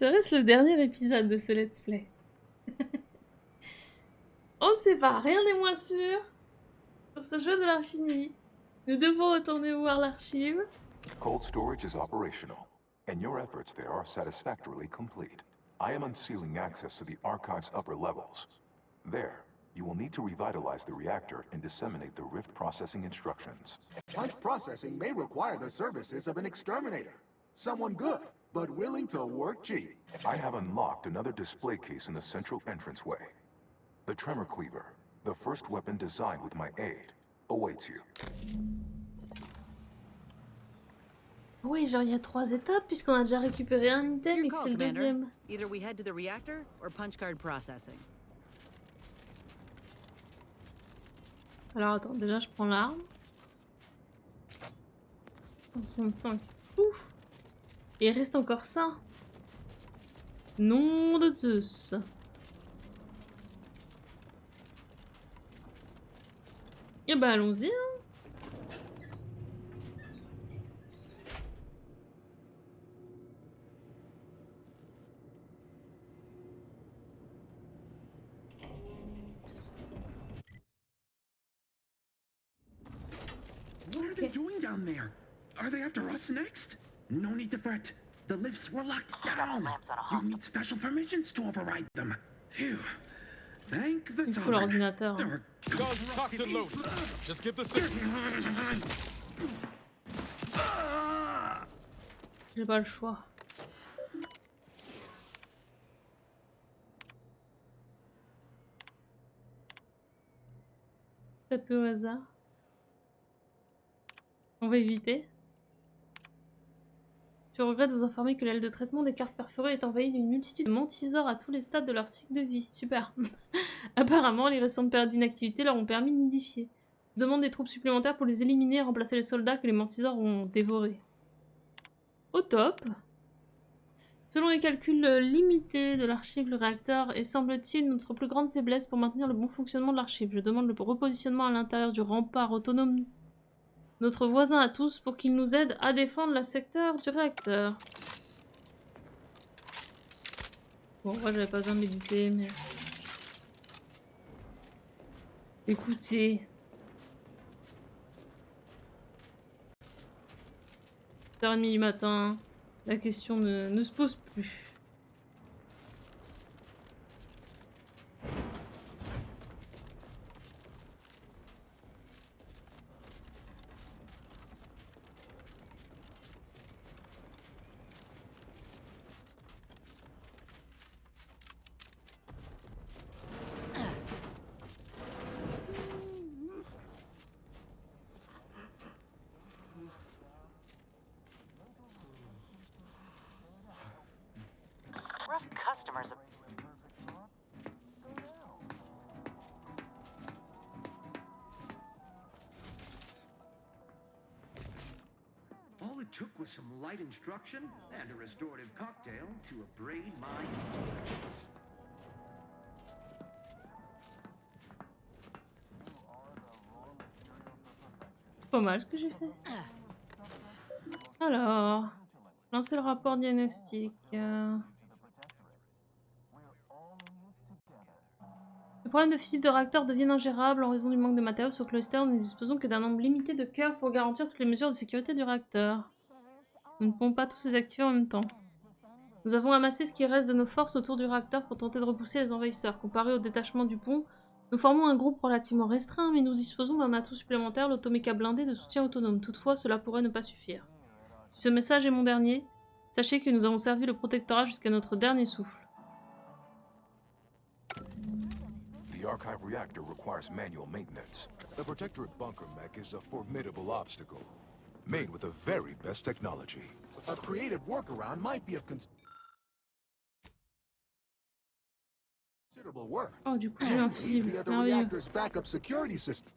Serait-ce le dernier épisode de ce let's play? On ne sait pas, rien n'est moins sûr sur ce jeu de l'infini. Nous devons retourner voir l'archive. Cold storage is operational, and your efforts there are satisfactorily complete. I am unsealing access to the archive's upper levels. There, you will need to revitalize the reactor and disseminate the Rift processing instructions. Punch processing may require the services of an exterminator. Someone good, but willing to work cheap. I have unlocked another display case in the central entranceway. The Tremor Cleaver, the first weapon designed with my aid, awaits you. Oui, genre il y a 3 étapes puisqu'on a déjà récupéré un item Your et que call, c'est le Commander. deuxième. Either we head to the reactor or punch card processing. Alors attends, déjà je prends l'arme. 65. Ouf. Et il reste encore ça. Nom de Zeus. Et bah allons-y. Hein. What are they doing down there? Are they after us next? No need to fret. The lifts were locked down. You need special permissions to override them. Phew. Thank the Il faut sovereign. l'ordinateur. There Hein. were Guns cocked and loaded. Just give the signal. J'ai pas le choix. Taper au hasard. On va éviter. Je regrette de vous informer que l'aile de traitement des cartes perforées est envahie d'une multitude de mantisores à tous les stades de leur cycle de vie. Super. Apparemment, les récentes périodes d'inactivité leur ont permis de nidifier. Je demande des troupes supplémentaires pour les éliminer et remplacer les soldats que les mantisores ont dévorés. Au top. Selon les calculs limités de l'archive, le réacteur est, semble-t-il, notre plus grande faiblesse pour maintenir le bon fonctionnement de l'archive. Je demande le repositionnement à l'intérieur du rempart autonome, notre voisin à tous, pour qu'il nous aide à défendre le secteur du réacteur. Bon, moi j'avais pas besoin de méditer, mais... Écoutez... 7h30 du matin, la question ne se pose plus. Rough customers. All it took was some light instruction and a restorative cocktail to abrade my intentions. C'est pas mal ce que j'ai fait. Alors, lancer le rapport diagnostic. Le problème de physique de réacteur devient ingérable en raison du manque de matériaux sur Cluster. Nous ne disposons que d'un nombre limité de cœurs pour garantir toutes les mesures de sécurité du réacteur. Nous ne pouvons pas tous les activer en même temps. Nous avons amassé ce qui reste de nos forces autour du réacteur pour tenter de repousser les envahisseurs. Comparé au détachement du pont, nous formons un groupe relativement restreint, mais nous disposons d'un atout supplémentaire, l'automéca blindé de soutien autonome. Toutefois, cela pourrait ne pas suffire. Si ce message est mon dernier, sachez que nous avons servi le protectorat jusqu'à notre dernier souffle. The archive reactor requires manual maintenance. The Protectorate bunker mech is a formidable obstacle, made with the very best technology. A creative workaround might be of considerable work. Oh, du coup, j'ai un Need fusible. the other Merveilleux. reactor's backup security system.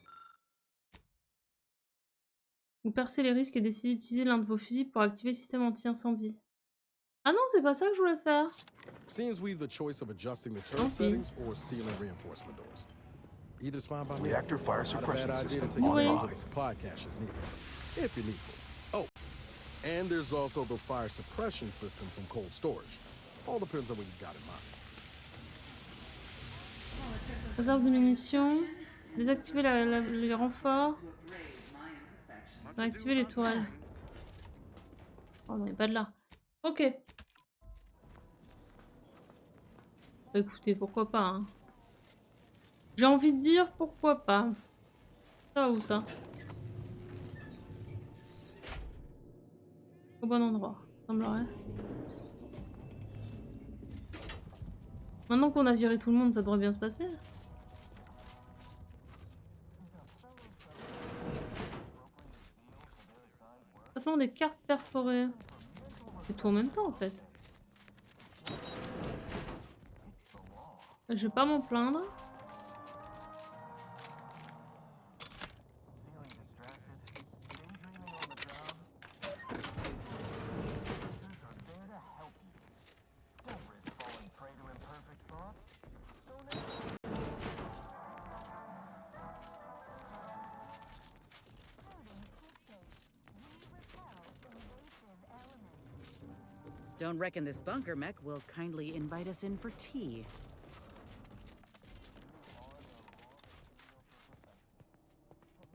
Vous percez les risques et décidez d'utiliser l'un de vos fusils pour activer le système anti-incendie. Ah non, c'est pas ça que je voulais faire. Seems we've the choice of adjusting the turret Okay. settings or sealing reinforcement doors. Either's fine by me. Reactor fire Not a bad suppression idea to system take advantage of online. the supply caches needed, if you're needful. Oh, and there's also the fire suppression system from cold storage. All depends on what you got in mind. Réserve de munitions. Désactiver les renforts. Activer les tourelles. Oh non, il n'y a pas de là. Ok. Bah, écoutez, pourquoi pas. Hein. J'ai envie de dire pourquoi pas. Ça va où ça? Au bon endroit, semblerait. Maintenant qu'on a viré tout le monde, ça devrait bien se passer. Maintenant des cartes perforées. C'est tout en même temps en fait. Je vais pas m'en plaindre. Don't reckon this bunker mech will kindly invite us in for tea.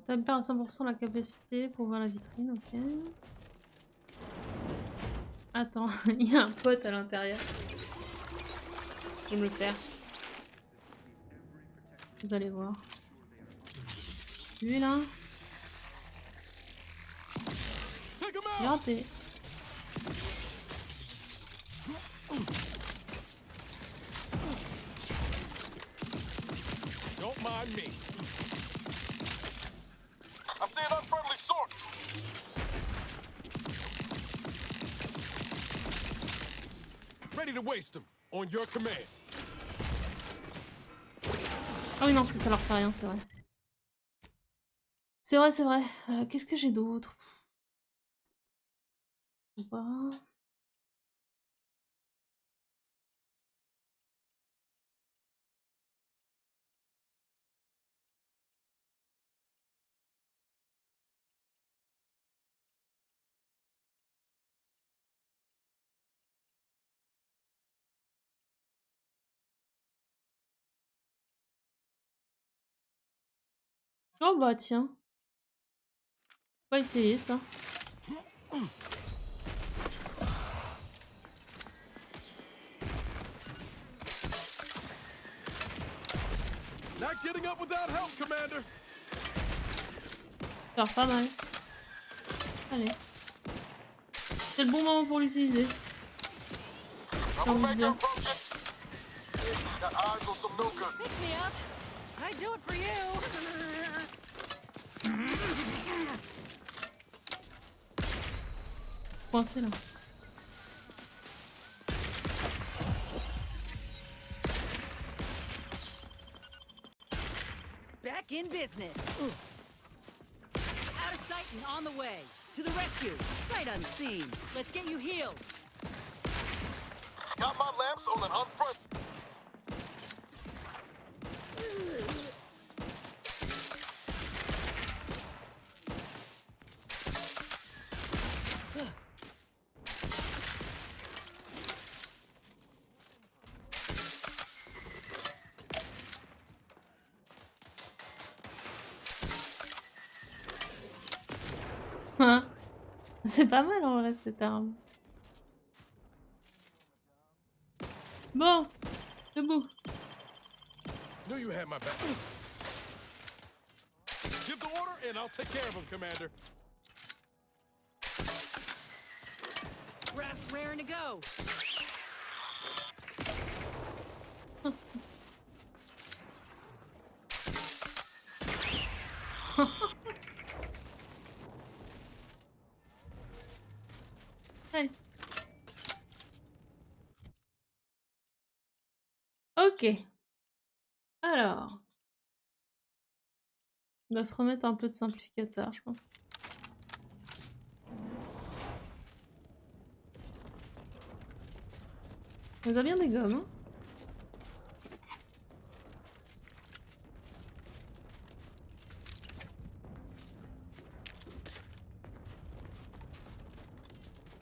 Ça me perd à 100% la capacité pour voir la vitrine, ok. Attends, il y a un pote à l'intérieur. Je vais me le faire. Vous allez voir. Lui là. J'ai raté. Don't mind me. I'm seeing unfriendly source. Ready to waste them on your command. Ah oui non, ça leur fait rien, c'est vrai. C'est vrai, c'est vrai. Qu'est-ce que j'ai d'autre? Oh bah tiens. On va essayer ça. Not getting up without help, Commander. Ça a l'air pas mal. Allez. C'est le bon moment pour l'utiliser. J'ai envie de dire. Got eyes on some no good. Pick me up. I'd do it for you. Coincé là. Back in business. Out of sight and on the way. To the rescue. Sight unseen. Let's get you healed. Got my lamps on an unfriendly. C'est pas mal en vrai cette arme. Bon, debout. Knew you had my back. Give the order and I'll take care of him, Commander. Raft's raring to go. Nice. Ok. Alors. On va se remettre un peu de simplificateur, je pense. On a bien des gommes, hein.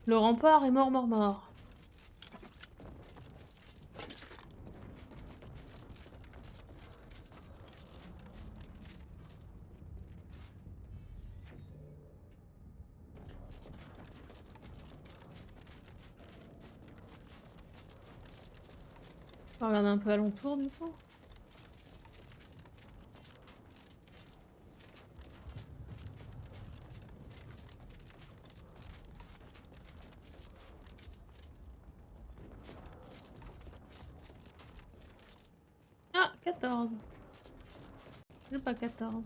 Le rempart est mort. On va regarder un peu alentour du coup. Ah, 14. J'ai pas 14.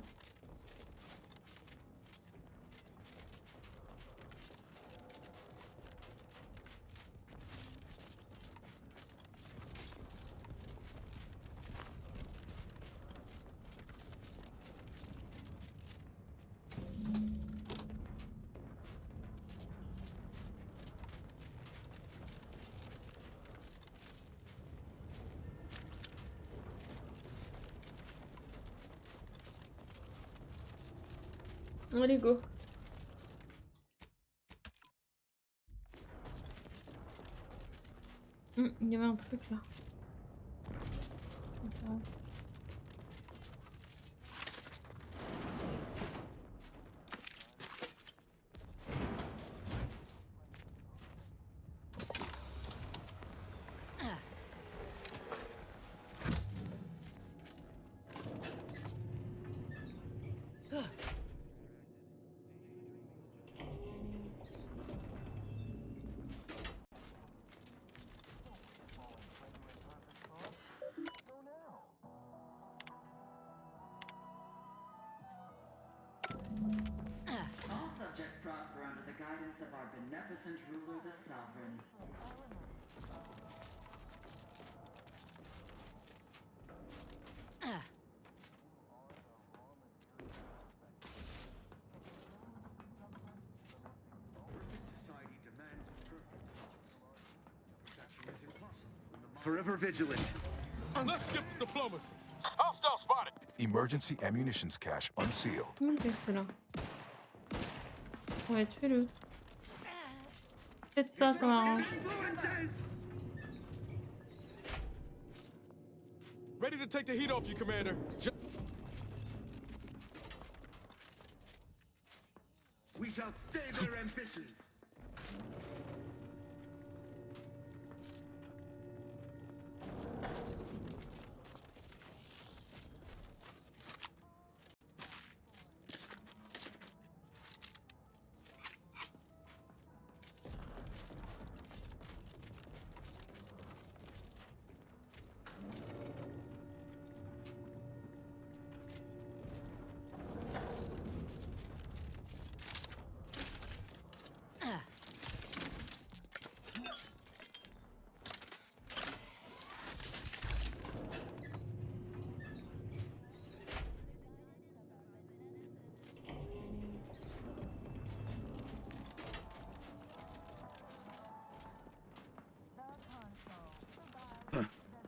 Allez, go. Il y avait un truc là. On passe. All subjects prosper under the guidance of our beneficent ruler, the Sovereign. Society demands perfect thoughts. Perfection is impossible when the mind... Forever vigilant. Let's skip diplomacy. Hostile spotted. Emergency ammunitions cache unsealed. Comment le casser là? Ouais, tuez-le. Faites ça, ça m'arrange. Ready to take the heat off you, Commander. We shall stay their ambitions.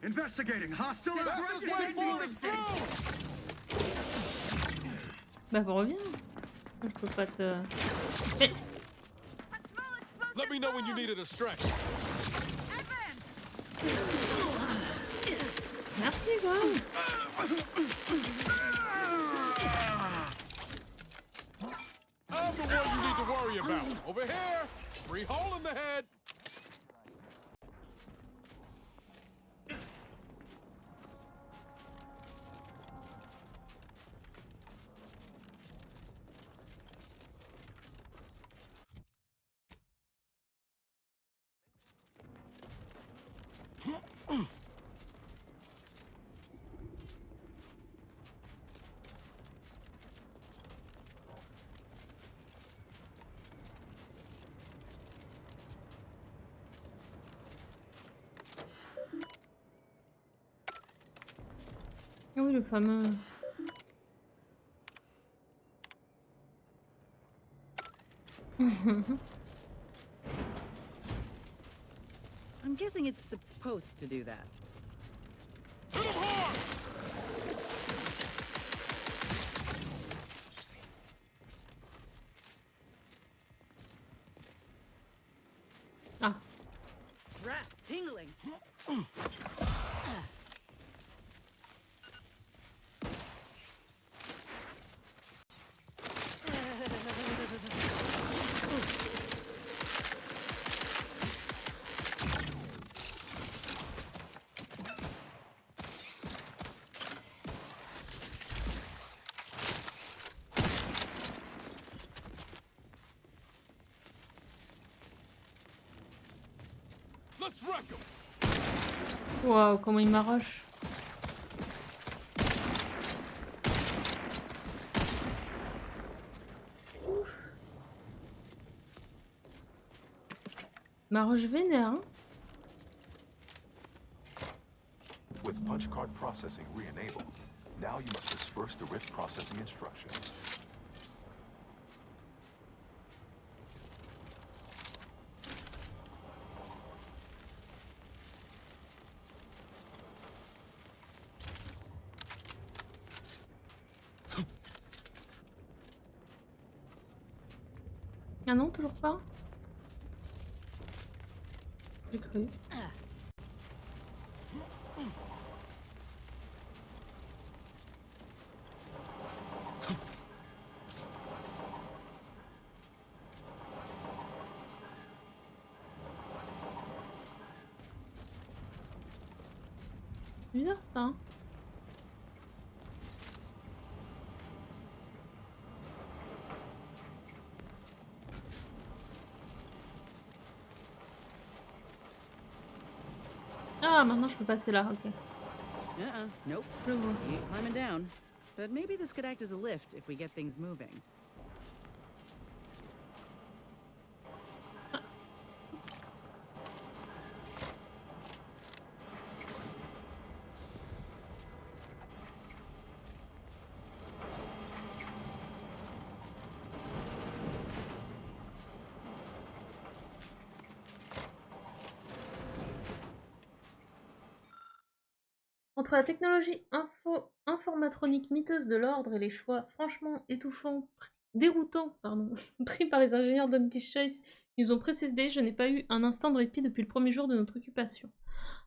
Investigating hostile Fastest way forward is through. Bah reviens. Je peux pas te... Mais... Let me know when you need a distraction. Merci quoi. I'm the one you need to worry about. Over here, 3 hole in the head. Ah oui, le fameux... I'm guessing it's supposed to do that. Hit him hard. Ah. Brass tingling. wreck 'em. Waouh, comment il m'arrache. M'arrache vénère, hein. With punch card processing re-enabled, now you must disperse the rift processing instructions. Ah non, toujours pas. J'ai cru. C'est bizarre ça. Hein. Ah, maintenant je peux passer là, ok. Nope. Je vois. You ain't climbing down. But maybe this could act as a lift if we get things moving. Entre la technologie informatronique miteuse de l'ordre et les choix franchement déroutants, pris par les ingénieurs d'Anti's Choice qui nous ont précédés, je n'ai pas eu un instant de répit depuis le premier jour de notre occupation.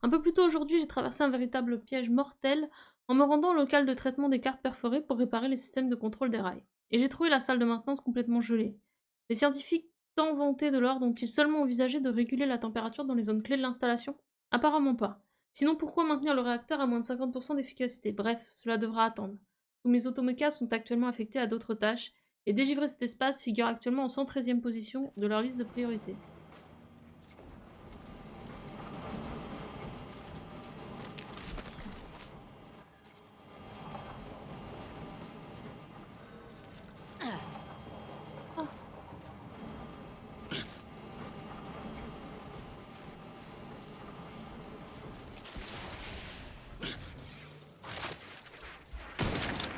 Un peu plus tôt aujourd'hui, j'ai traversé un véritable piège mortel en me rendant au local de traitement des cartes perforées pour réparer les systèmes de contrôle des rails. Et j'ai trouvé la salle de maintenance complètement gelée. Les scientifiques tant vantés de l'ordre ont-ils seulement envisagé de réguler la température dans les zones clés de l'installation? Apparemment pas. Sinon, pourquoi maintenir le réacteur à moins de 50% d'efficacité? Bref, cela devra attendre. Tous mes automechas sont actuellement affectés à d'autres tâches, et dégivrer cet espace figure actuellement en 113e position de leur liste de priorités.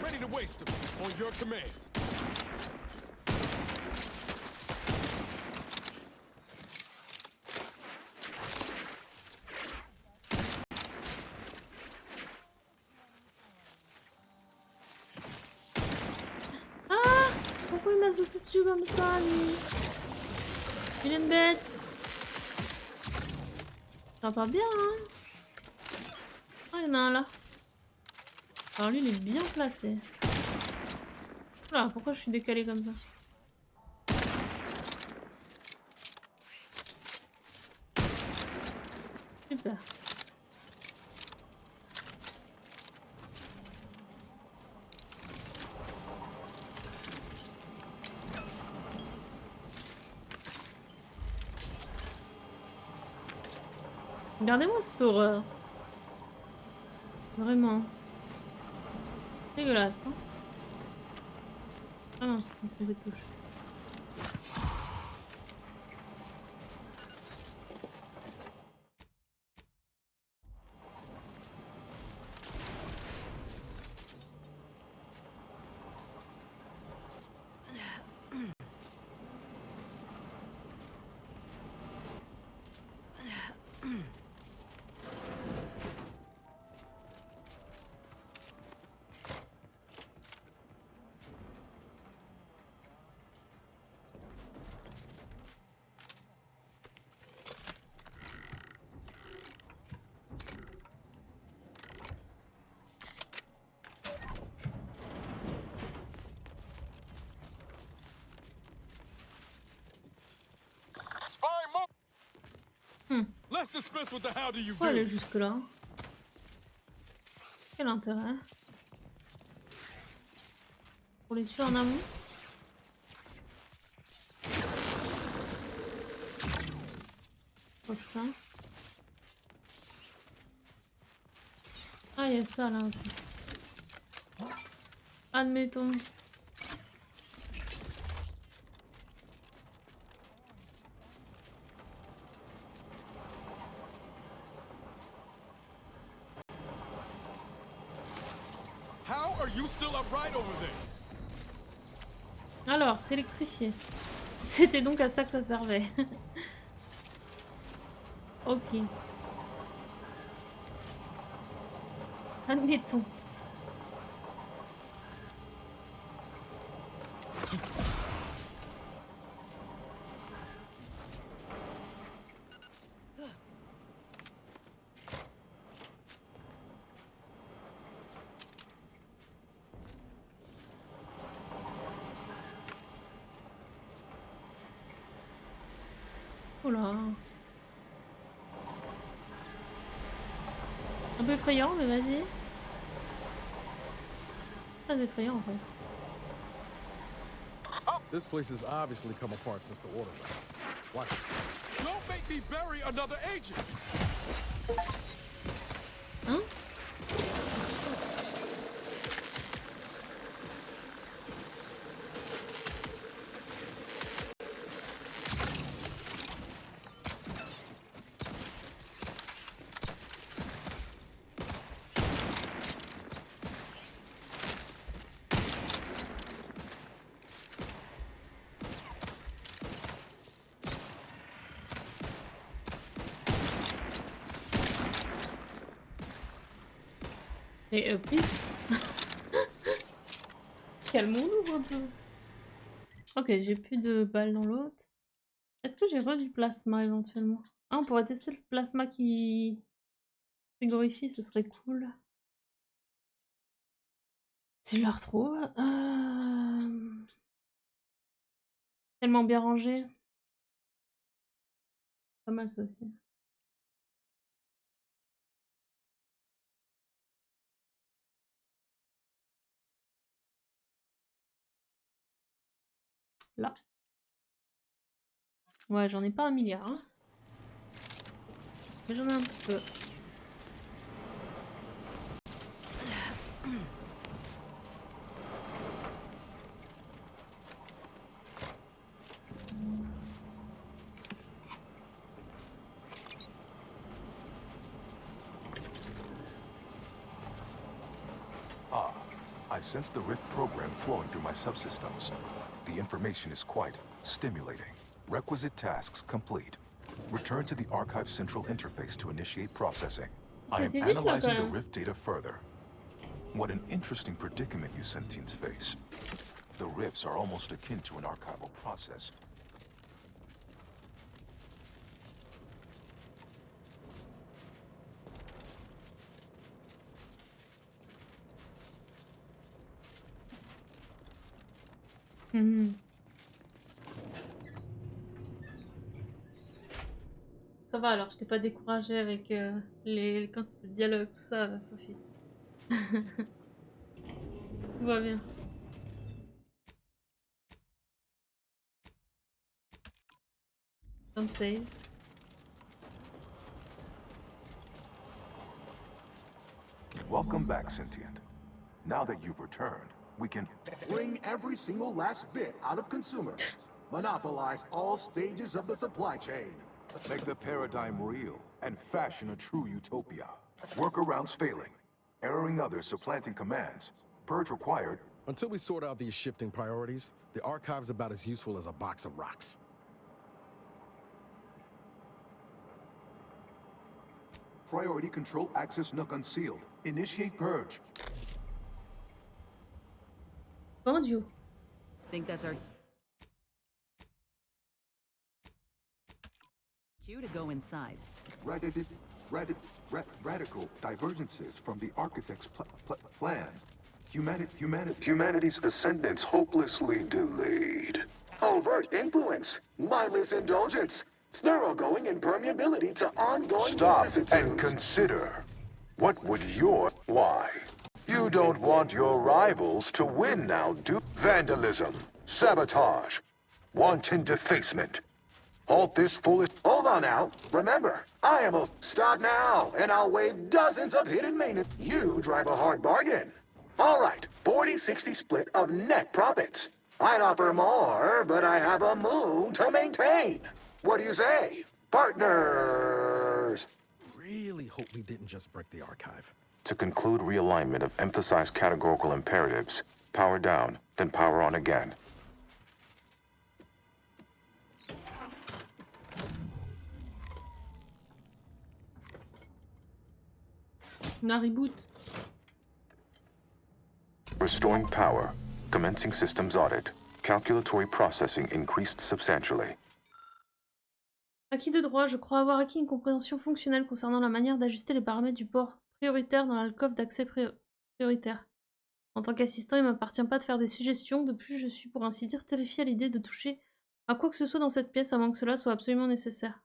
Ready to waste them. On your command. Ah! Pourquoi il m'a sauté dessus comme ça, lui? Il est une bête. Ça va pas bien, hein? Ah, il y en a un là. Alors lui, il est bien placé. Oula, pourquoi je suis décalé comme ça? Super. Regardez-moi cette horreur. Vraiment. Dégueulasse, hein. Ah non, c'est une truc de touche. Let's dispense with the how do you Pourquoi aller do. jusque là? Quel intérêt? Pour les tuer en amont? Comme ça. Ah, il y a ça là. Ok. Admettons. How are you still upright over there? Alors, c'est électrifié. C'était donc à ça que ça servait. Ok. Admettons. Oh là. Un peu effrayant, mais vas-y. Très effrayant en fait. This place has obviously come apart since the order left. Watch yourself. Don't make me bury another agent! Hein? Et please. Calmons-nous un peu. Ok, j'ai plus de balles dans l'autre. Est-ce que j'ai du plasma éventuellement? Ah, on pourrait tester le plasma qui frigorifie, ce serait cool. Si je la retrouve. Tellement bien rangé. Pas mal ça aussi. Là. Ouais, j'en ai pas un milliard. Hein. Mais j'en ai un petit peu. Ah, I sense the Rift program flowing through my subsystems. The information is quite stimulating. Requisite tasks complete. Return to the Archive Central interface to initiate processing. I am analyzing the Rift data further. What an interesting predicament you sentients face. The Rifts are almost akin to an archival process. Ça va alors, je t'ai pas découragé avec les quantités de dialogue, tout ça, profite. Tout va bien. Don't save. Welcome back, Sentient. Now that you've returned, we can Bring every single last bit out of consumers. Monopolize all stages of the supply chain. make the paradigm real and fashion a true utopia. Workarounds failing. Erroring others supplanting commands. Purge required. Until we sort out these shifting priorities, the archive's about as useful as a box of rocks. Priority control access nook unsealed. Initiate purge. Vendu. Think that's our cue to go inside. Radical divergences from the architect's plan. Humanity's ascendance hopelessly delayed. Overt influence, mindless indulgence, thoroughgoing impermeability to ongoing Stop vicissitudes. and consider. What would your... Why? You don't want your rivals to win now, do... Vandalism, sabotage, wanton defacement. Halt this foolish... Hold on now. Remember, I am a... Stop now, and I'll waive dozens of hidden maintenance. You drive a hard bargain. All right, 40-60 split of net profits. I'd offer more, but I have a moon to maintain. What do you say? Partners! Really hope we didn't just break the archive. To conclude realignment of emphasized categorical imperatives, power down, then power on again. La reboot. Restoring power. Commencing systems audit. Calculatory processing increased substantially. Acquis de droit, je crois avoir acquis une compréhension fonctionnelle concernant la manière d'ajuster les paramètres du port prioritaire dans l'alcôve d'accès prioritaire. En tant qu'assistant, il ne m'appartient pas de faire des suggestions, de plus je suis pour ainsi dire terrifié à l'idée de toucher à quoi que ce soit dans cette pièce avant que cela soit absolument nécessaire.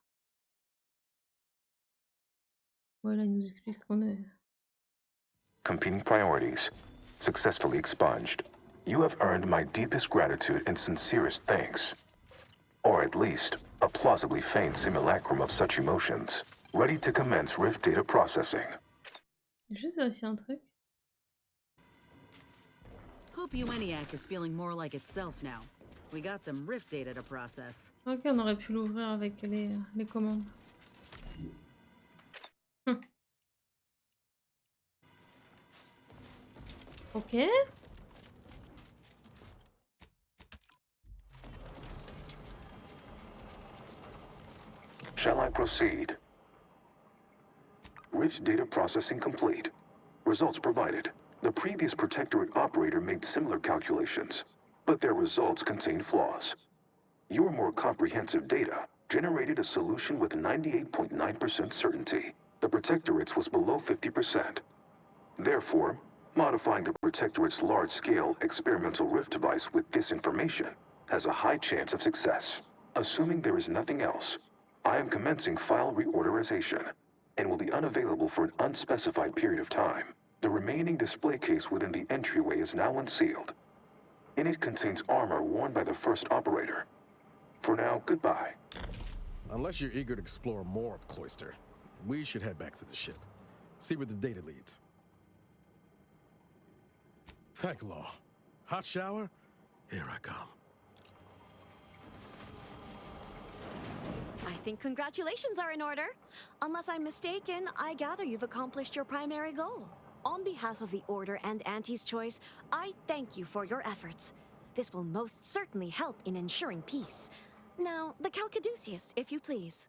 Voilà, il nous explique ce qu'on est. Competing priorities. Successfully expunged. You have earned my deepest gratitude and sincerest thanks. Or at least, a plausibly feigned simulacrum of such emotions. Ready to commence Rift data processing. Juste vérifier un truc. Hope ENIAC is feeling more like itself now. We got some Rift data to process. Ok, on aurait pu l'ouvrir avec les commandes. Ok. Shall I proceed? Rift data processing complete. Results provided. The previous Protectorate operator made similar calculations, but their results contained flaws. Your more comprehensive data generated a solution with 98.9% certainty. The Protectorate's was below 50%. Therefore, modifying the Protectorate's large-scale experimental rift device with this information has a high chance of success. Assuming there is nothing else, I am commencing file reorderization and will be unavailable for an unspecified period of time. The remaining display case within the entryway is now unsealed. In it contains armor worn by the first operator. For now, goodbye. Unless you're eager to explore more of Cloister, we should head back to the ship. See where the data leads. Thank Law. Hot shower? Here I come. I think congratulations are in order. Unless I'm mistaken, I gather you've accomplished your primary goal. On behalf of the Order and Auntie's Choice, I thank you for your efforts. This will most certainly help in ensuring peace. Now, the Calcaduceus, if you please.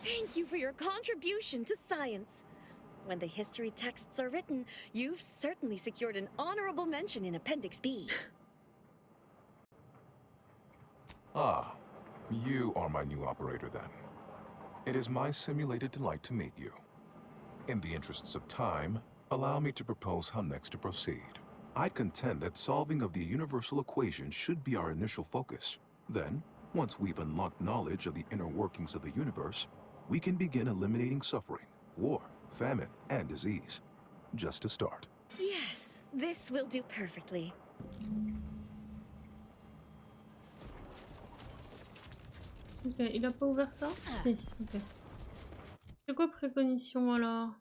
Thank you for your contribution to science. When the history texts are written, you've certainly secured an honorable mention in Appendix B. Ah, you are my new operator then. It is my simulated delight to meet you. In the interests of time, allow me to propose how next to proceed. I contend that solving of the universal equation should be our initial focus. Then, once we've unlocked knowledge of the inner workings of the universe, we can begin eliminating suffering, war, famine, and disease. Just to start. Yes, this will do perfectly. Ok, il a pas ouvert ça? Si, ok. C'est quoi préconition alors?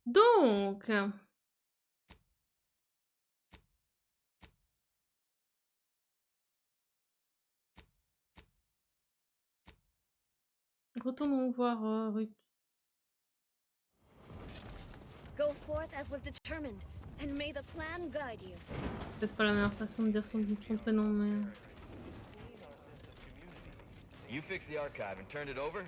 Donc, retournons voir Ruth. Go forth as was determined, and may the plan guide you. Peut-être pas la meilleure façon de dire son prénom, mais... You fixed the archive and turned it over?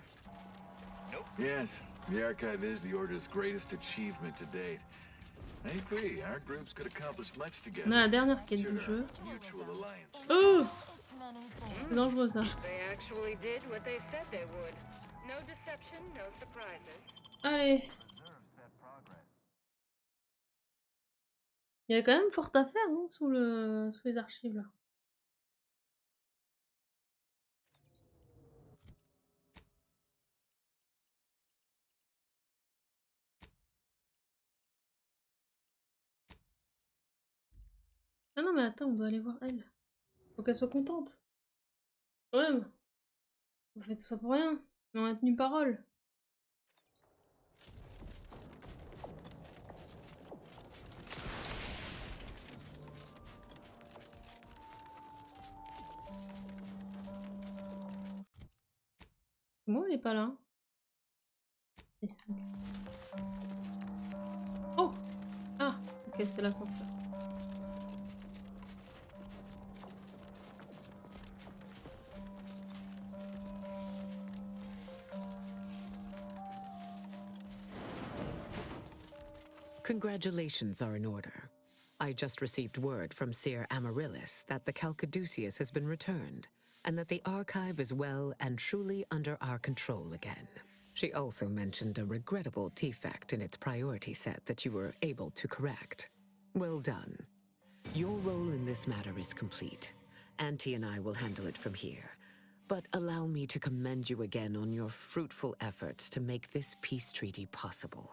Nope. Yes, the archive is the Order's greatest achievement to date. I agree, our groups could accomplish much together. On a la dernière quête du jeu. Oh! C'est dangereux ça. They actually did what they said they would. No deception, no surprises. Allez. Il y a quand même fort à faire, non, sous les archives là. Ah non, mais attends, on doit aller voir elle. Faut qu'elle soit contente. Quand même. On fait tout ça pour rien. Mais on a tenu parole. Moi, il est pas là. Si, ok. Oh! Ah, ok, c'est l'ascenseur. Congratulations are in order. I just received word from Seer Amaryllis that the Calcaduceus has been returned, and that the archive is well and truly under our control again. She also mentioned a regrettable defect in its priority set that you were able to correct. Well done. Your role in this matter is complete. Auntie and I will handle it from here. But allow me to commend you again on your fruitful efforts to make this peace treaty possible.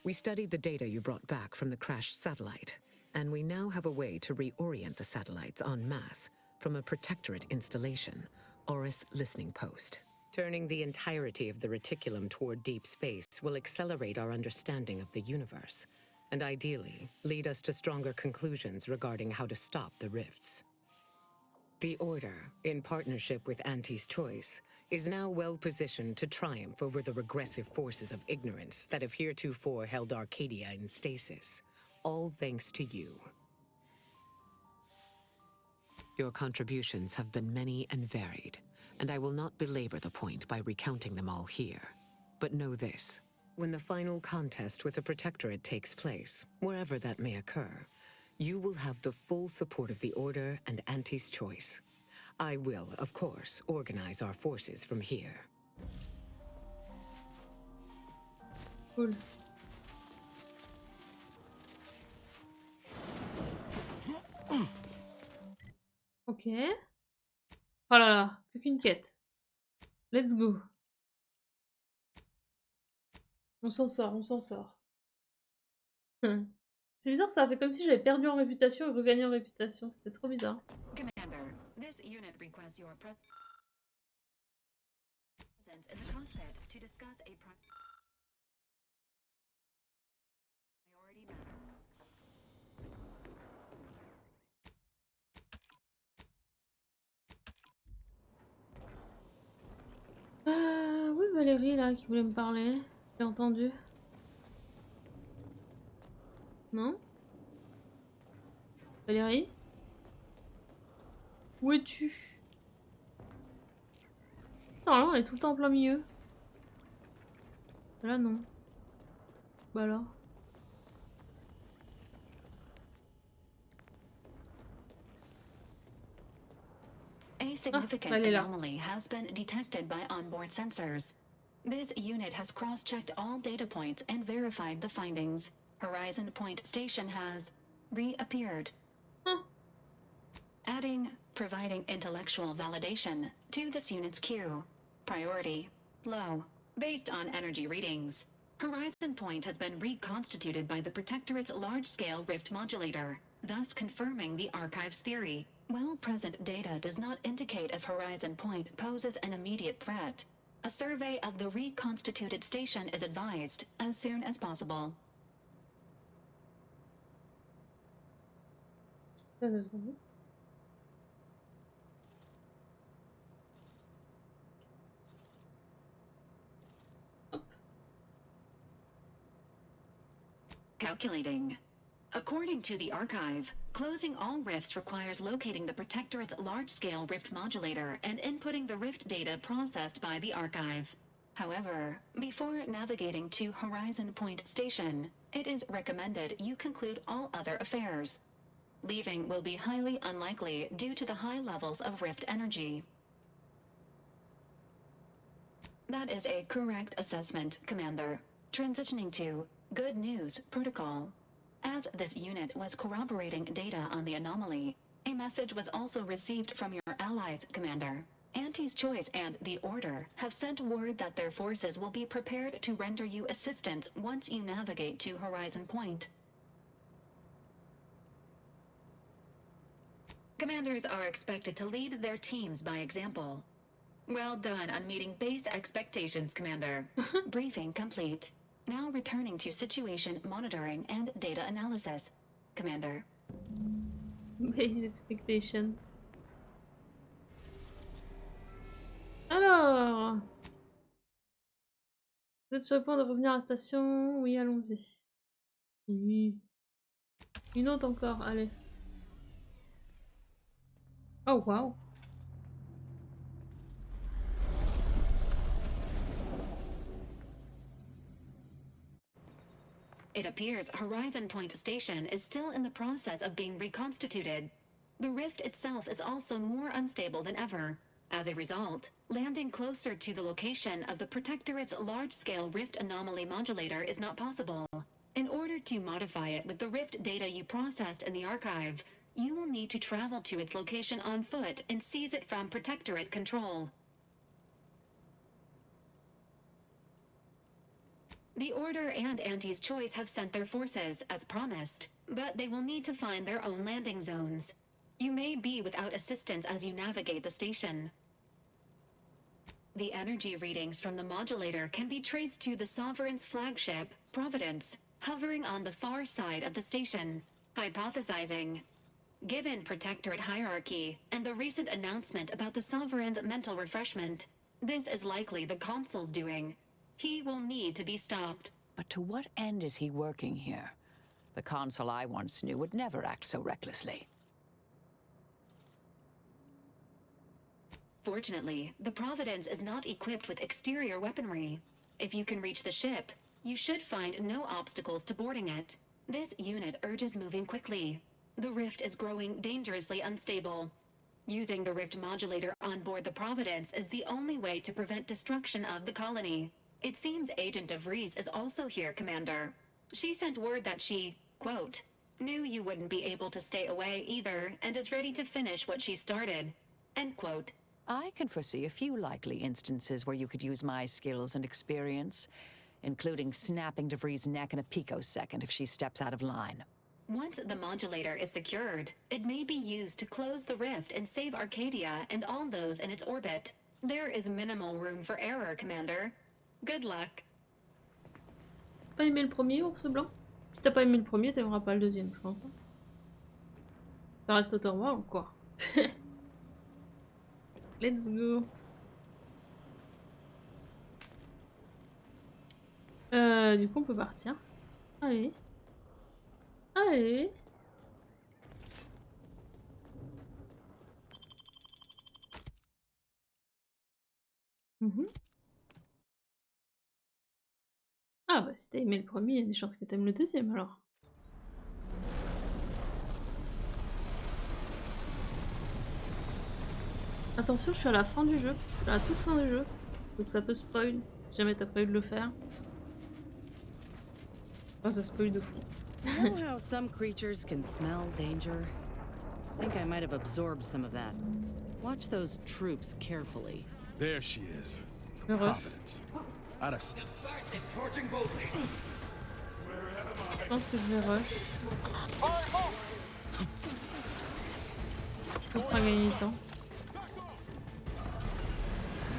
We studied the data you brought back from the crashed satellite, and we now have a way to reorient the satellites en masse from a Protectorate installation, Oris Listening Post. Turning the entirety of the reticulum toward deep space will accelerate our understanding of the universe, and ideally lead us to stronger conclusions regarding how to stop the rifts. The Order, in partnership with Auntie's Choice, is now well positioned to triumph over the regressive forces of ignorance that have heretofore held Arcadia in stasis, all thanks to you. Your contributions have been many and varied, and I will not belabor the point by recounting them all here. But know this, when the final contest with the Protectorate takes place, wherever that may occur, you will have the full support of the Order and Auntie's Choice. I will, of course, organize our forces from here. Cool. Ok. Oh là là, plus qu'une quête. Let's go. On s'en sort, on s'en sort. C'est bizarre, ça a fait comme si j'avais perdu en réputation et regagné en réputation. C'était trop bizarre. Commander, this unit requests your presence in the cockpit to discuss a priority matter. Oui, Valérie, là, qui voulait me parler. J'ai entendu. Non? Valérie? Où es-tu? Normalement, on est tout le temps en plein milieu. Là, non. Bah alors. A significant anomaly has been detected by onboard sensors. This unit has cross-checked all data points and verified the findings. Horizon Point Station has reappeared. Providing intellectual validation to this unit's queue. Priority low, based on energy readings. Horizon Point has been reconstituted by the Protectorate's large-scale rift modulator, thus confirming the Archive's theory. While present data does not indicate if Horizon Point poses an immediate threat, a survey of the reconstituted station is advised as soon as possible. Calculating. According to the Archive, closing all rifts requires locating the Protectorate's large-scale rift modulator and inputting the rift data processed by the Archive. However, before navigating to Horizon Point Station, it is recommended you conclude all other affairs. Leaving will be highly unlikely due to the high levels of rift energy. That is a correct assessment, Commander. Transitioning to Good News Protocol. As this unit was corroborating data on the anomaly, a message was also received from your allies, Commander. Auntie's Choice and the Order have sent word that their forces will be prepared to render you assistance once you navigate to Horizon Point. Commanders are expected to lead their teams by example. Well done on meeting base expectations, Commander. Briefing complete. Now returning to situation monitoring and data analysis, Commander. Base expectation. Alors... Vous êtes sur le point de revenir à la station? Oui, allons-y. Oui. Une autre encore, allez. Oh, wow. It appears Horizon Point Station is still in the process of being reconstituted. The rift itself is also more unstable than ever. As a result, landing closer to the location of the Protectorate's large-scale rift anomaly modulator is not possible. In order to modify it with the rift data you processed in the archive, you will need to travel to its location on foot and seize it from Protectorate control. The Order and Auntie's Choice have sent their forces, as promised, but they will need to find their own landing zones. You may be without assistance as you navigate the station. The energy readings from the modulator can be traced to the Sovereign's flagship, Providence, hovering on the far side of the station. Hypothesizing. Given Protectorate hierarchy and the recent announcement about the Sovereign's mental refreshment, this is likely the Consul's doing. He will need to be stopped. But to what end is he working here? The Consul I once knew would never act so recklessly. Fortunately, the Providence is not equipped with exterior weaponry. If you can reach the ship, you should find no obstacles to boarding it. This unit urges moving quickly. The rift is growing dangerously unstable. Using the rift modulator on board the Providence is the only way to prevent destruction of the colony. It seems Agent DeVries is also here, Commander. She sent word that she, quote, knew you wouldn't be able to stay away either and is ready to finish what she started, end quote. I can foresee a few likely instances where you could use my skills and experience, including snapping DeVries' neck in a picosecond if she steps out of line. Once the modulator is secured, it may be used to close the rift and save Arcadia and all those in its orbit. There is minimal room for error, Commander. Good luck. Pas aimé le premier, ours blanc? Si t'as pas aimé le premier, t'aimeras pas le deuxième, je pense. Ça reste Outer World, quoi. Let's go. Du coup, on peut partir. Allez. Allez. Ah bah si t'as aimé le premier, il y a des chances que t'aimes le deuxième alors. Attention, je suis à la fin du jeu, à la toute fin du jeu, donc ça peut spoil, si jamais t'as prévu de le faire. Enfin, ça spoil de fou. You know how some creatures can smell danger? I think I might have absorbed some of that. Watch those troops carefully. There she is. Le rush. Providence. Out of sight. Je pense que je vais rush. Je peux pas gagner du temps.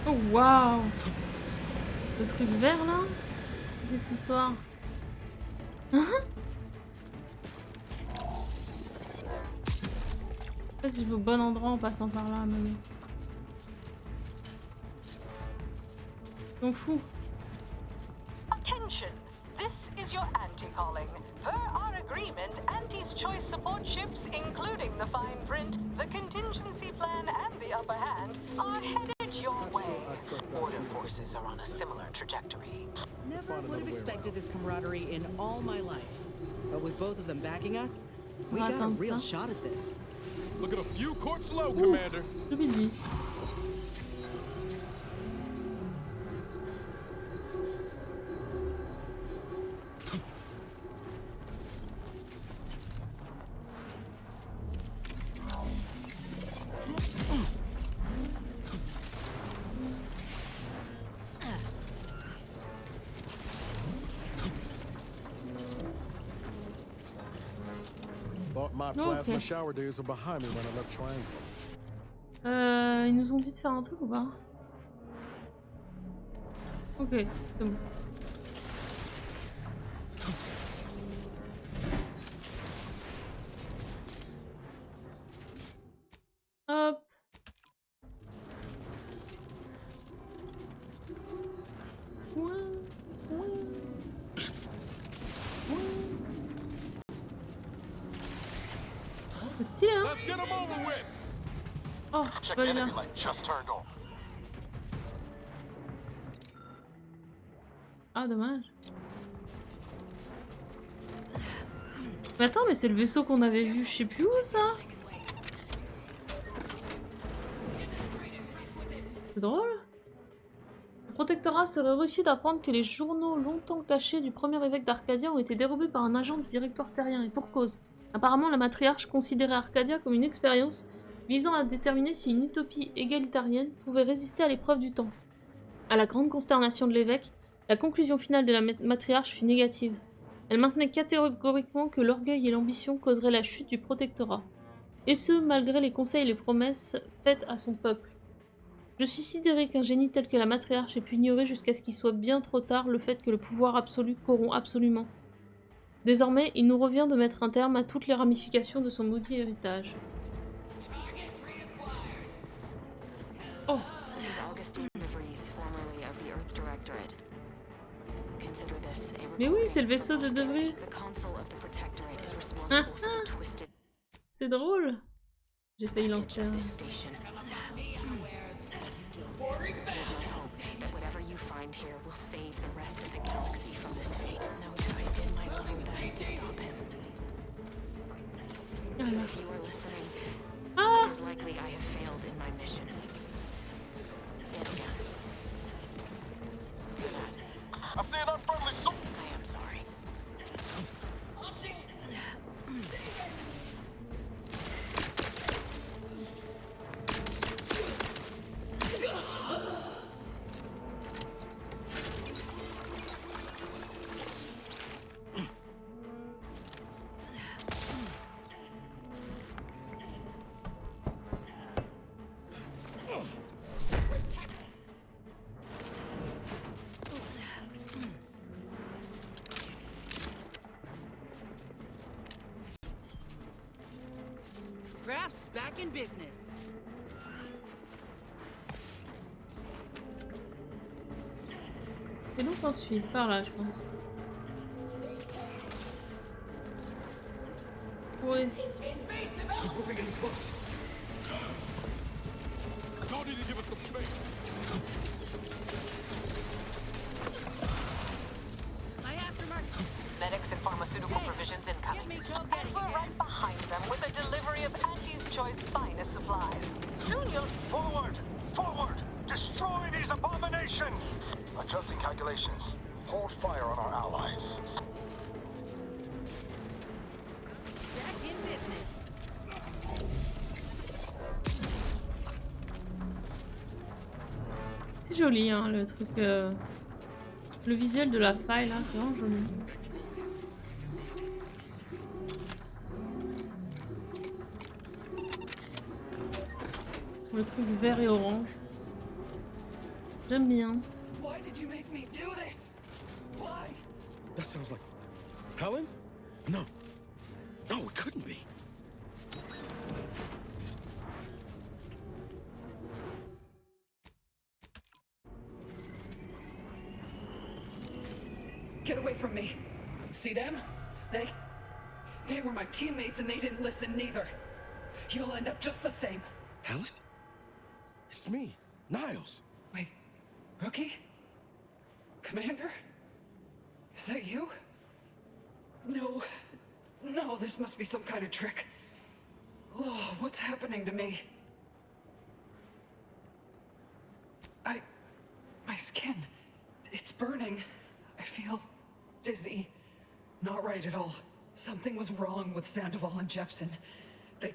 Oh waouh! Le truc vert là? C'est que cette histoire? Je sais pas si je vais au bon endroit en passant par là, mais... Je m'en fous. Attention! This is your Auntie calling. Per our agreement, Auntie's Choice support ships, including the fine print, the contingency plan, and the upper hand, are headed your way. Order forces are on a similar trajectory. Never would have expected this camaraderie in all my life. But with both of them backing us, we got a real shot at this. Look at a few quarts low, Commander. My plasma shower days were behind me when I left Triangle. Ils nous ont dit de faire un truc ou pas? Ok, c'est bon. Hop. C'est stylé, hein? Oh, pas bien. Ah, dommage. Mais attends, mais c'est le vaisseau qu'on avait vu, je sais plus où, ça? C'est drôle. Le protectorat serait horrifié d'apprendre que les journaux longtemps cachés du premier évêque d'Arcadia ont été dérobés par un agent du directoire terrien, et pour cause. Apparemment, la matriarche considérait Arcadia comme une expérience visant à déterminer si une utopie égalitarienne pouvait résister à l'épreuve du temps. À la grande consternation de l'évêque, la conclusion finale de la matriarche fut négative. Elle maintenait catégoriquement que l'orgueil et l'ambition causeraient la chute du protectorat. Et ce, malgré les conseils et les promesses faites à son peuple. Je suis sidéré qu'un génie tel que la matriarche ait pu ignorer jusqu'à ce qu'il soit bien trop tard le fait que le pouvoir absolu corrompt absolument. Désormais, il nous revient de mettre un terme à toutes les ramifications de son maudit héritage. Oh. Mais oui, c'est le vaisseau de De Vries. Ah, ah. C'est drôle. J'ai failli lancer un... Ah. I'm seeing unfriendly soup. I am sorry. Graph's back in business. Et donc ensuite, par là, je pense. Oui. Medics and pharmaceutical provisions incoming. And we're right behind them with a delivery of Auntie's Choice finest supplies. Junior, Forward! Forward! Destroy these abominations! Adjusting calculations. Hold fire on our allies. Back in business. C'est joli, hein, le truc... Le visuel de la faille, là, c'est vraiment joli. Le truc vert et orange. J'aime bien. Why did you make me do this? Why? That sounds like... Helen? No. No, it couldn't be. Get away from me. See them? They were my teammates and they didn't listen neither. You'll end up just the same. Helen? It's me, Niles. Wait, Rookie? Commander? Is that you? No. No, this must be some kind of trick. Oh, what's happening to me? My skin. It's burning. I feel dizzy. Not right at all. Something was wrong with Sandoval and Jepson. They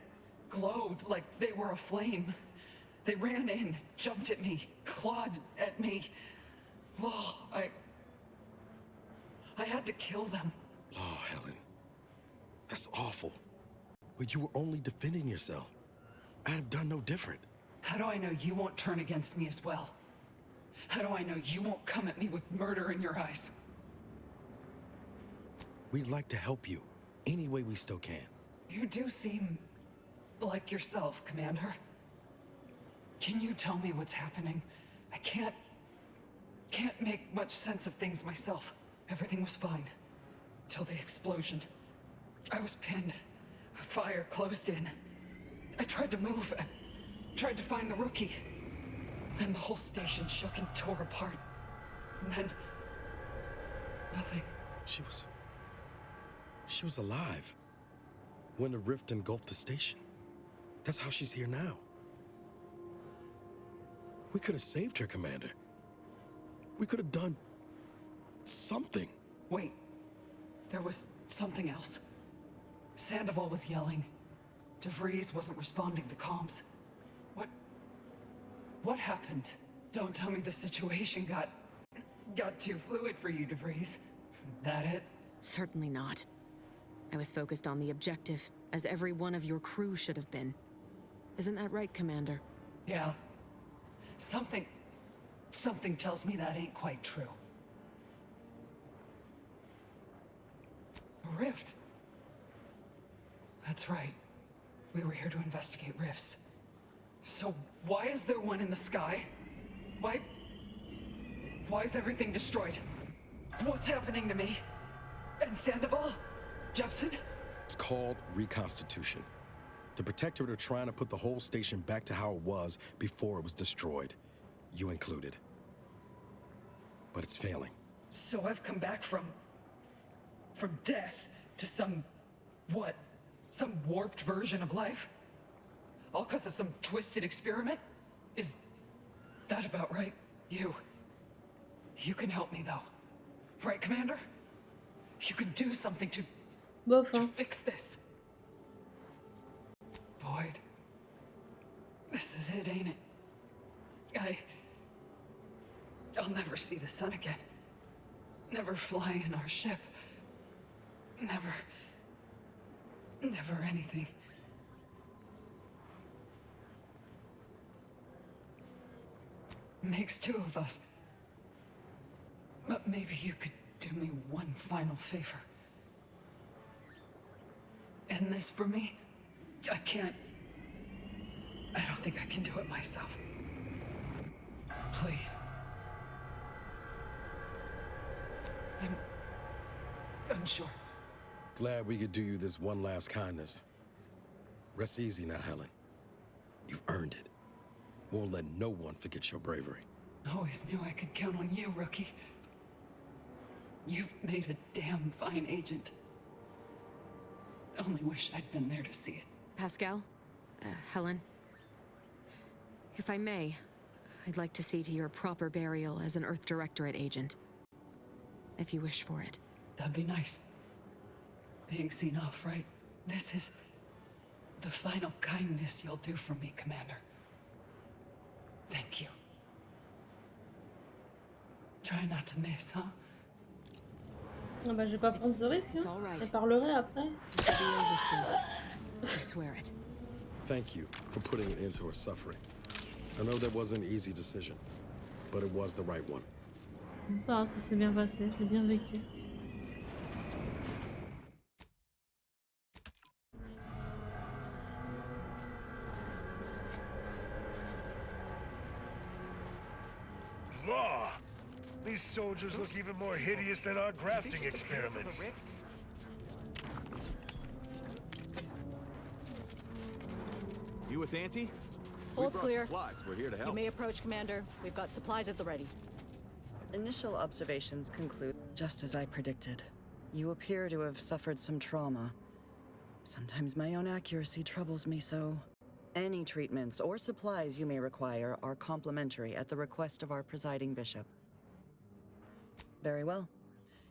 glowed like they were aflame. They ran in, jumped at me, clawed at me. Oh, I had to kill them. Oh, Helen. That's awful. But you were only defending yourself. I'd have done no different. How do I know you won't turn against me as well? How do I know you won't come at me with murder in your eyes? We'd like to help you, any way we still can. You do seem like yourself, Commander. Can you tell me what's happening? I can't make much sense of things myself. Everything was fine. Till the explosion. I was pinned. Fire closed in. I tried to move. I tried to find the rookie. Then the whole station shook and tore apart. And then... nothing. She was alive when the rift engulfed the station. That's how she's here now. We could have saved her, Commander. We could have done something. Wait. There was something else. Sandoval was yelling. DeVries wasn't responding to comms. What happened? Don't tell me the situation got too fluid for you, DeVries. That it? Certainly not. I was focused on the objective, as every one of your crew should have been. Isn't that right, Commander? Yeah. Something tells me that ain't quite true. A rift. That's right. We were here to investigate rifts. So why is there one in the sky? Why is everything destroyed? What's happening to me? And Sandoval? Jepson? It's called reconstitution. The Protectorate are trying to put the whole station back to how it was before it was destroyed. You included. But it's failing. So I've come back from death to some warped version of life? All because of some twisted experiment? Is that about right? You can help me though. Right, Commander? You can do something to fix this. Boyd. This is it, ain't it? I'll never see the sun again. Never fly in our ship. Never anything. Makes two of us. But maybe you could do me one final favor. End this for me? I don't think I can do it myself. Please. I'm sure. Glad we could do you this one last kindness. Rest easy now, Helen. You've earned it. Won't let no one forget your bravery. Always knew I could count on you, Rookie. You've made a damn fine agent. Only wish I'd been there to see it. Pascal? Helen? If I may, I'd like to see to your proper burial as an Earth Directorate agent. If you wish for it. That'd be nice. Being seen off, right? This is the final kindness you'll do for me, Commander. Thank you. Try not to miss, huh? Ah bah, je vais pas prendre ce risque, hein. Je parlerai après. I swear it. Thank you for putting an end to her suffering. I know that wasn't an easy decision, but it was the right one. Ça s'est bien passé, j'ai bien vécu. Law! These soldiers look even more hideous than our grafting experiments. You with Auntie? Hold clear. Supplies. We're here to help. You may approach, Commander. We've got supplies at the ready. Initial observations conclude just as I predicted. You appear to have suffered some trauma. Sometimes my own accuracy troubles me so. Any treatments or supplies you may require are complimentary at the request of our presiding bishop. Very well.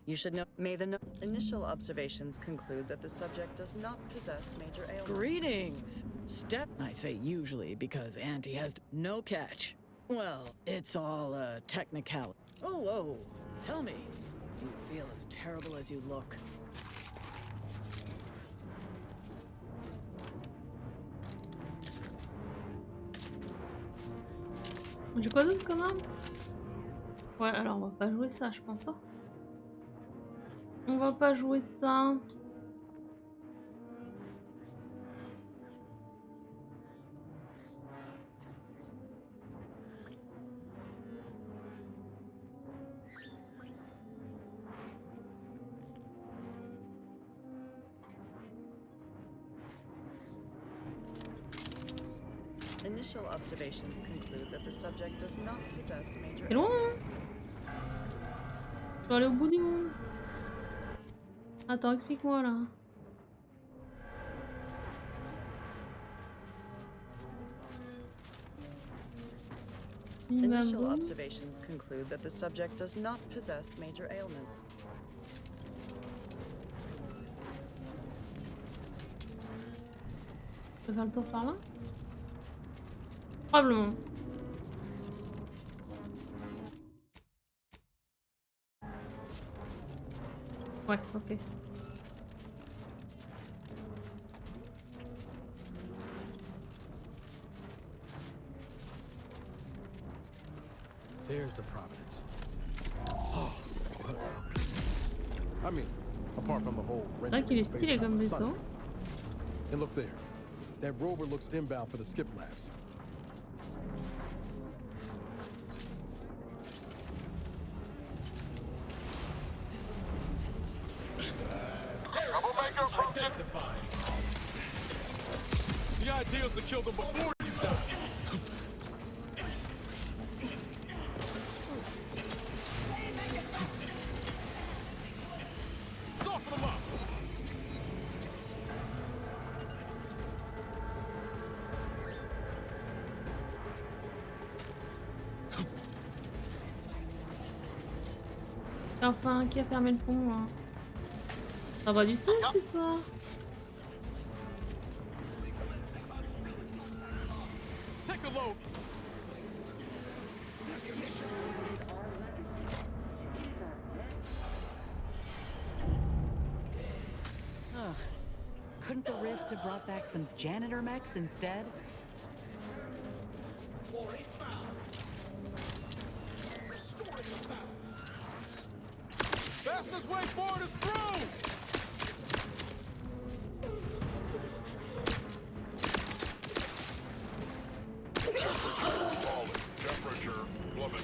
You should know. May the initial observations conclude that the subject does not possess major ailments. Greetings! I say usually because Auntie has no catch. Well, it's all a technicality. Oh, whoa. Tell me, do you feel as terrible as you look? J'ai quoi d'autre comme arme? Ouais, alors on va pas jouer ça, je pense. Hein. On va pas jouer ça. Initial observations conclude that the subject does not possess major C'est loin, elements. Je dois aller au bout du monde. Attends, explique-moi là. Initial observations conclude that the subject does not possess major ailments. Je vais faire le tour par là? Probablement. Ouais, ok. There's the Providence. Oh, I mean, apart from the whole C'est vrai qu'il est stylé comme vaisseau. And look there. That rover looks inbound for the skip labs. Troublemaker from The idea is to kill them before you die. Soften them up. Enfin, qui a fermé le pont là? Ça va du tout cette histoire. Take a load. Ugh. Couldn't the Rift have brought back some janitor mechs instead? Fastest way forward is through.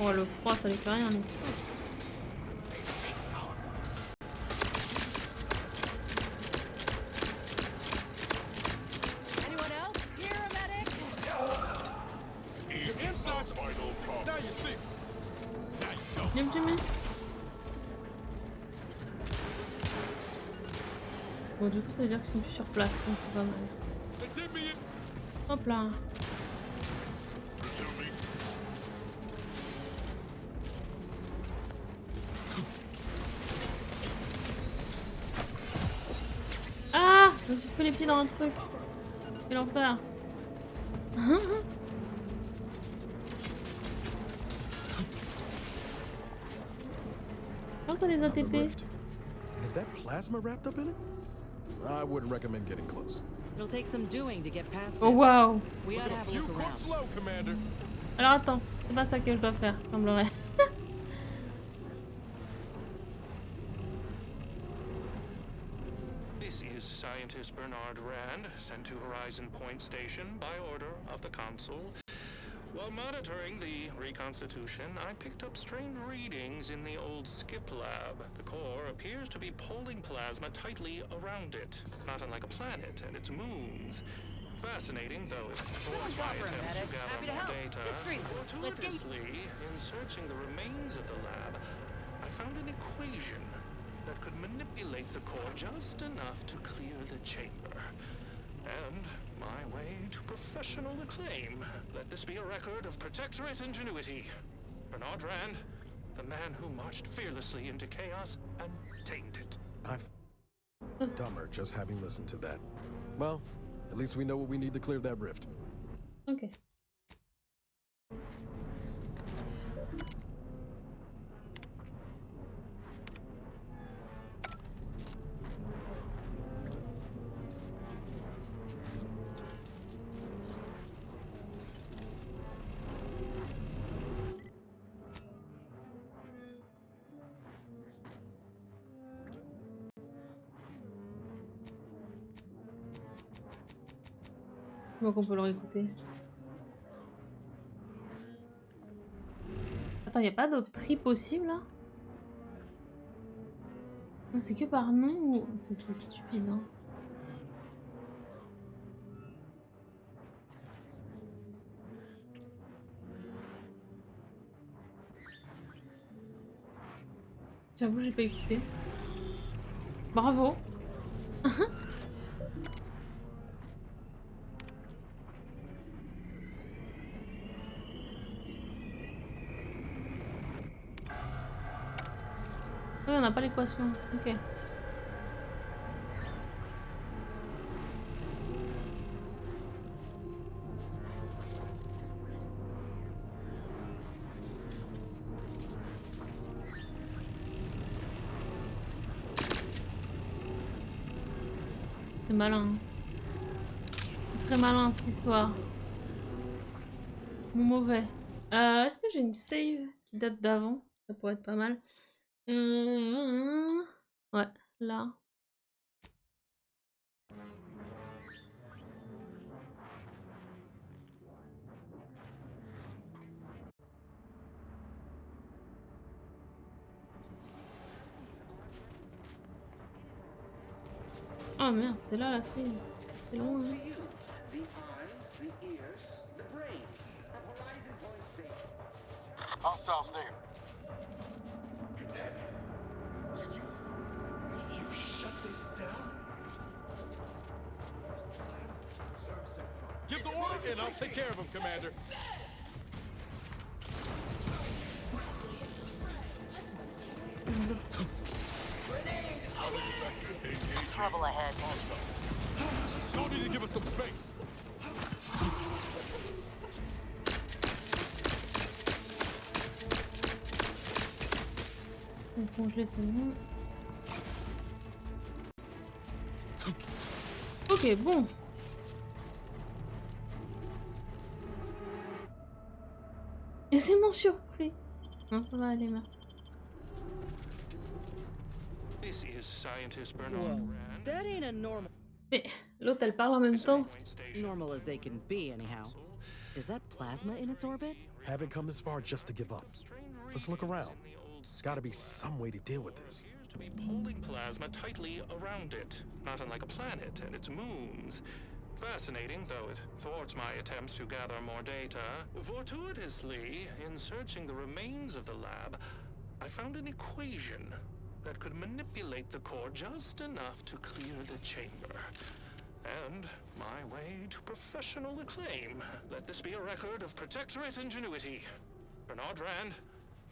Oh le froid, ça lui fait rien. Lui. Anyone else? Here, a medic? Your insides are vital. Now you see. Now you don't. Viens me filmer. Bon, du coup, ça veut dire qu'ils sont plus sur place, donc c'est pas mal. Hop là. Ah! Je me suis pris les pieds dans un truc. Quel enfer. Comment ça les a TP? Is that plasma wrapped up in it? I wouldn't recommend getting close. It'll take some doing to get past Oh it. wow. We ought to have a look around. Slow, Commander. Alors attends, c'est pas ça que je dois faire, semblerait. This is Scientist Bernard Rand, sent to Horizon Point Station by order of the Council. While monitoring the reconstitution, I picked up strange readings in the old skip lab. The core appears to be pulling plasma tightly around it, not unlike a planet and its moons. Fascinating, though it thwarts my attempts to gather more data. Fortuitously, in searching the remains of the lab, I found an equation that could manipulate the core just enough to clear the chamber. And my way to professional acclaim. Let this be a record of Protectorate ingenuity. Bernard Rand, the man who marched fearlessly into chaos and tamed it. I feel dumber just having listened to that. Well, at least we know what we need to clear that rift. Ok. Donc on peut le réécouter. Attends, y a pas d'autre tri possible là? C'est que par nom ou... C'est stupide, hein. J'avoue, j'ai pas écouté. Bravo. Oui, on n'a pas l'équation. Ok. C'est malin. C'est très malin cette histoire. Mon mauvais. Est-ce que j'ai une save qui date d'avant? Ça pourrait être pas mal. Ouais, là. Oh merde, c'est là la save. C'est long, hein. Hostiles near. You shut this down? Give the order and I'll take care of him, Commander. Trouble ahead. Don't need to give us some space. Congeler, c'est bon. Ok, bon. Et c'est mon surpris. Non, ça va aller, merci. This is scientist Bernard Whoa, Rand. that ain't a normal. Mais l'autre, elle parle en même temps. Normal as they can be, anyhow. Is that plasma in its orbit? Haven't come this far just to give up. Let's look around. Gotta be some way to deal with this. To be pulling plasma tightly around it, not unlike a planet and its moons. Fascinating, though it thwarts my attempts to gather more data. Fortuitously, in searching the remains of the lab, I found an equation that could manipulate the core just enough to clear the chamber. And my way to professional acclaim. Let this be a record of Protectorate ingenuity. Bernard Rand,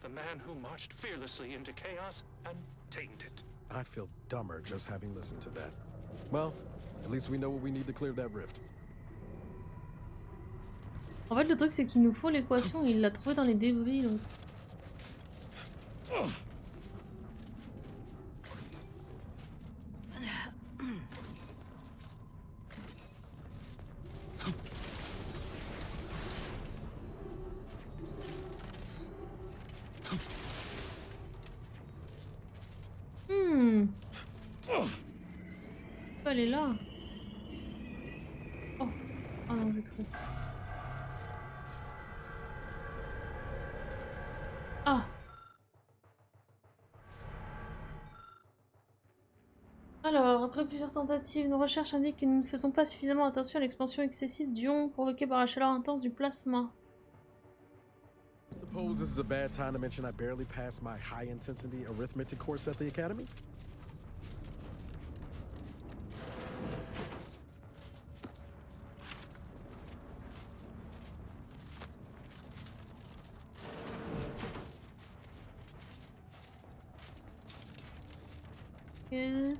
the man who marched fearlessly into chaos and tamed it. I feel dumber just having listened to that. Well, at least we know what we need to clear that rift. En fait, le truc, c'est qu'il nous faut l'équation et il l'a trouvée dans les débris, donc... Elle est là. Oh, oh non, j'ai cru. Ah. Alors, après plusieurs tentatives, nos recherches indiquent que nous ne faisons pas suffisamment attention à l'expansion excessive d'ions provoquée par la chaleur intense du plasma. Suppose this is a bad time to mention I barely passed my high-intensity arithmetic course at the Academy? Yeah.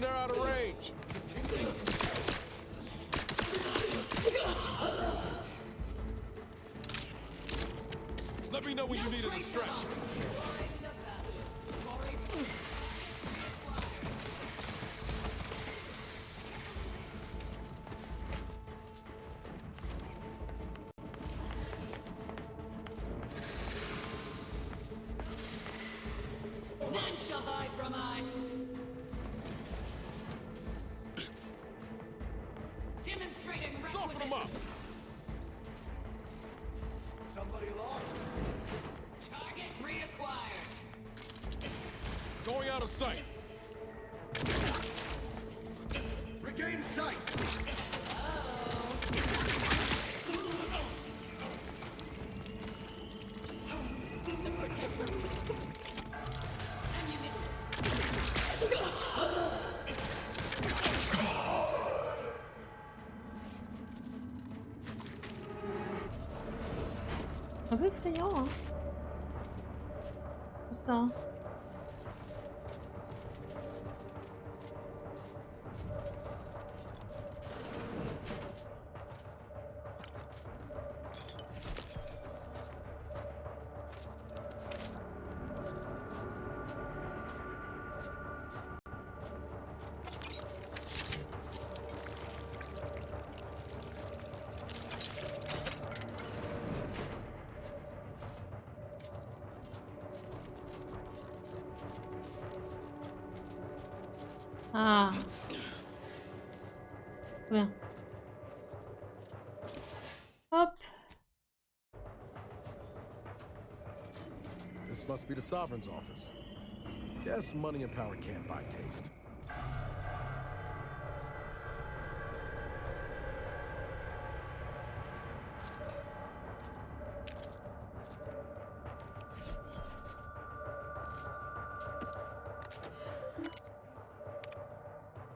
they're out of range. Let me know when you need a distraction. None shall hide from us. Demonstrating Soften them up. Somebody lost. Target reacquired. Going out of sight. Regain sight. The protector. Un peu effrayant, hein. Tout ça. Ah. Bien. Hop. This must be the Sovereign's office. Guess money and power can't buy taste.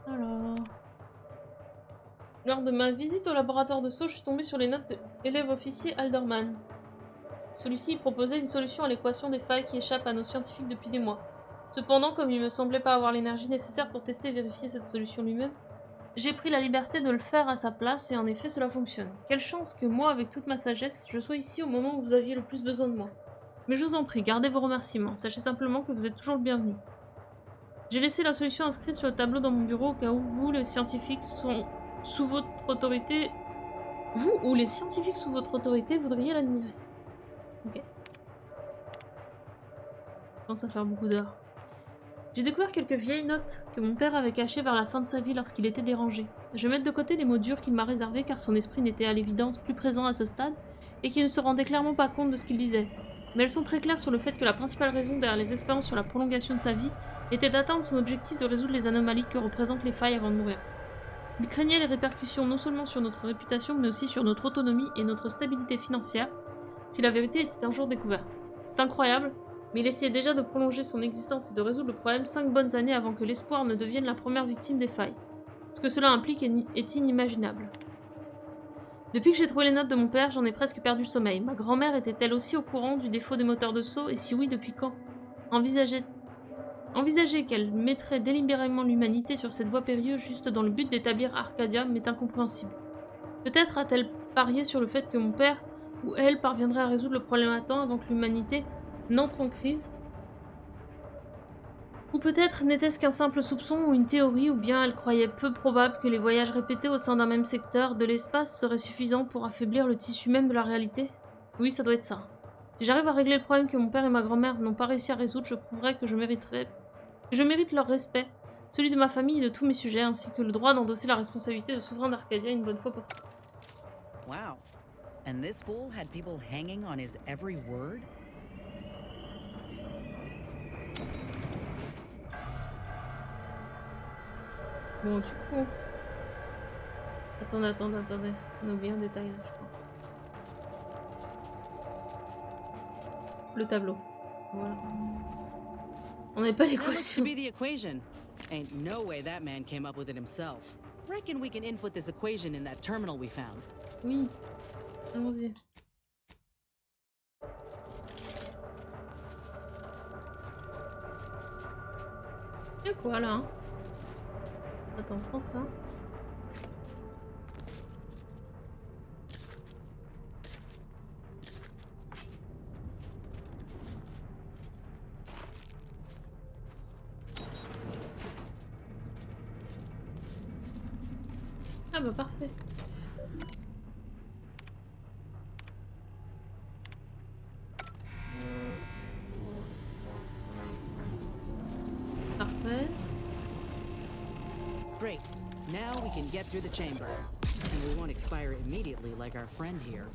Alors... Lors de ma visite au laboratoire de Sceaux, je suis tombée sur les notes de l'élève officier Alderman. Celui-ci proposait une solution à l'équation des failles qui échappe à nos scientifiques depuis des mois. Cependant, comme il me semblait pas avoir l'énergie nécessaire pour tester et vérifier cette solution lui-même, j'ai pris la liberté de le faire à sa place et en effet cela fonctionne. Quelle chance que moi, avec toute ma sagesse, je sois ici au moment où vous aviez le plus besoin de moi. Mais je vous en prie, gardez vos remerciements, sachez simplement que vous êtes toujours le bienvenu. J'ai laissé la solution inscrite sur le tableau dans mon bureau au cas où vous, les scientifiques, sont sous votre autorité... Vous ou les scientifiques sous votre autorité voudriez l'admirer. Ok. Je pense à faire beaucoup d'heures. J'ai découvert quelques vieilles notes que mon père avait cachées vers la fin de sa vie lorsqu'il était dérangé. Je vais mettre de côté les mots durs qu'il m'a réservés car son esprit n'était à l'évidence plus présent à ce stade et qu'il ne se rendait clairement pas compte de ce qu'il disait. Mais elles sont très claires sur le fait que la principale raison derrière les expériences sur la prolongation de sa vie était d'atteindre son objectif de résoudre les anomalies que représentent les failles avant de mourir. Il craignait les répercussions non seulement sur notre réputation mais aussi sur notre autonomie et notre stabilité financière si la vérité était un jour découverte. C'est incroyable, mais il essayait déjà de prolonger son existence et de résoudre le problème 5 bonnes années avant que l'espoir ne devienne la première victime des failles. Ce que cela implique est inimaginable. Depuis que j'ai trouvé les notes de mon père, j'en ai presque perdu le sommeil. Ma grand-mère était-elle aussi au courant du défaut des moteurs de Sceaux, et si oui, depuis quand? Envisager qu'elle mettrait délibérément l'humanité sur cette voie périlleuse juste dans le but d'établir Arcadia m'est incompréhensible. Peut-être a-t-elle parié sur le fait que mon père ou elle parviendrait à résoudre le problème à temps avant que l'humanité n'entre en crise. Ou peut-être n'était-ce qu'un simple soupçon ou une théorie, ou bien elle croyait peu probable que les voyages répétés au sein d'un même secteur de l'espace seraient suffisants pour affaiblir le tissu même de la réalité. Oui, ça doit être ça. Si j'arrive à régler le problème que mon père et ma grand-mère n'ont pas réussi à résoudre, je prouverai que je mérite leur respect, celui de ma famille et de tous mes sujets, ainsi que le droit d'endosser la responsabilité de souverain d'Arcadia une bonne fois pour toutes. Wow. And this fool had people hanging on his every word? Bon, du coup... Attendez. On a oublié un détail, là, je crois. Le tableau. Voilà. On n'avait pas l'équation. That looks to be the equation. Ain't no way that man came up with it himself. Reckon we can input this equation in that terminal we found. Oui. Allons-y. Y'a quoi là? Attends, prends ça. Ah bah parfait. Parfait. Great. Now we can get through the chamber. And we won't expire immediately like our friend here.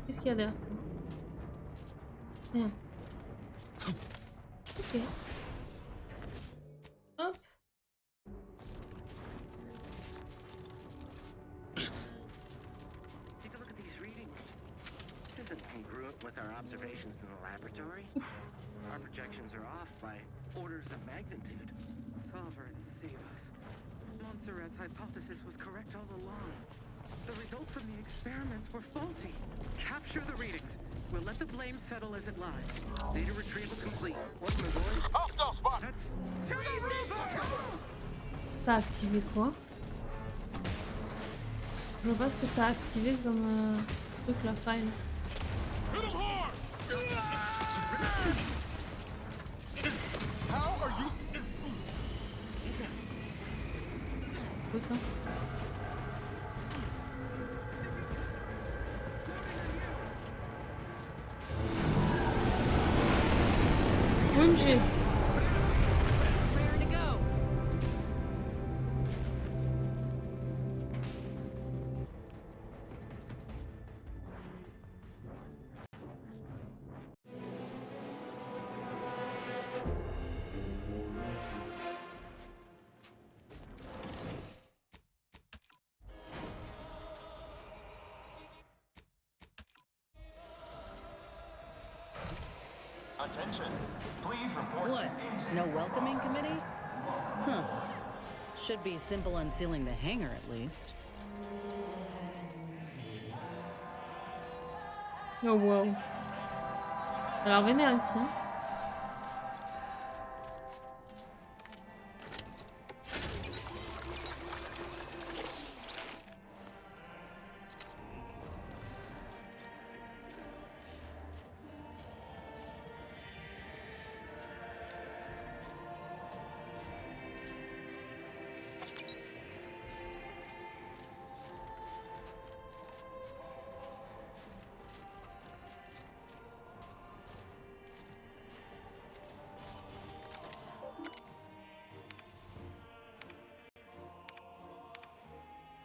Qu'est-ce qu'il y a derrière ça? Rien. Ok. Hop. Take a look at these readings. This isn't congruent with our observations in the laboratory. Our projections are off by orders of magnitude. Sovereign, save us. Montserrat's hypothesis was correct all along. The results from the experiments were faulty. Capture the readings. We'll let the blame settle as it lies. Data retrieval complete. What's my boy? Hostile spot! To the river! Ça a activé quoi? Je vois pas ce que ça a activé comme truc la file. Putain. OMG. Attention. Please report. What? No welcoming committee? Huh. Should be simple unsealing the hangar at least. Oh wow. Alors vénère ici.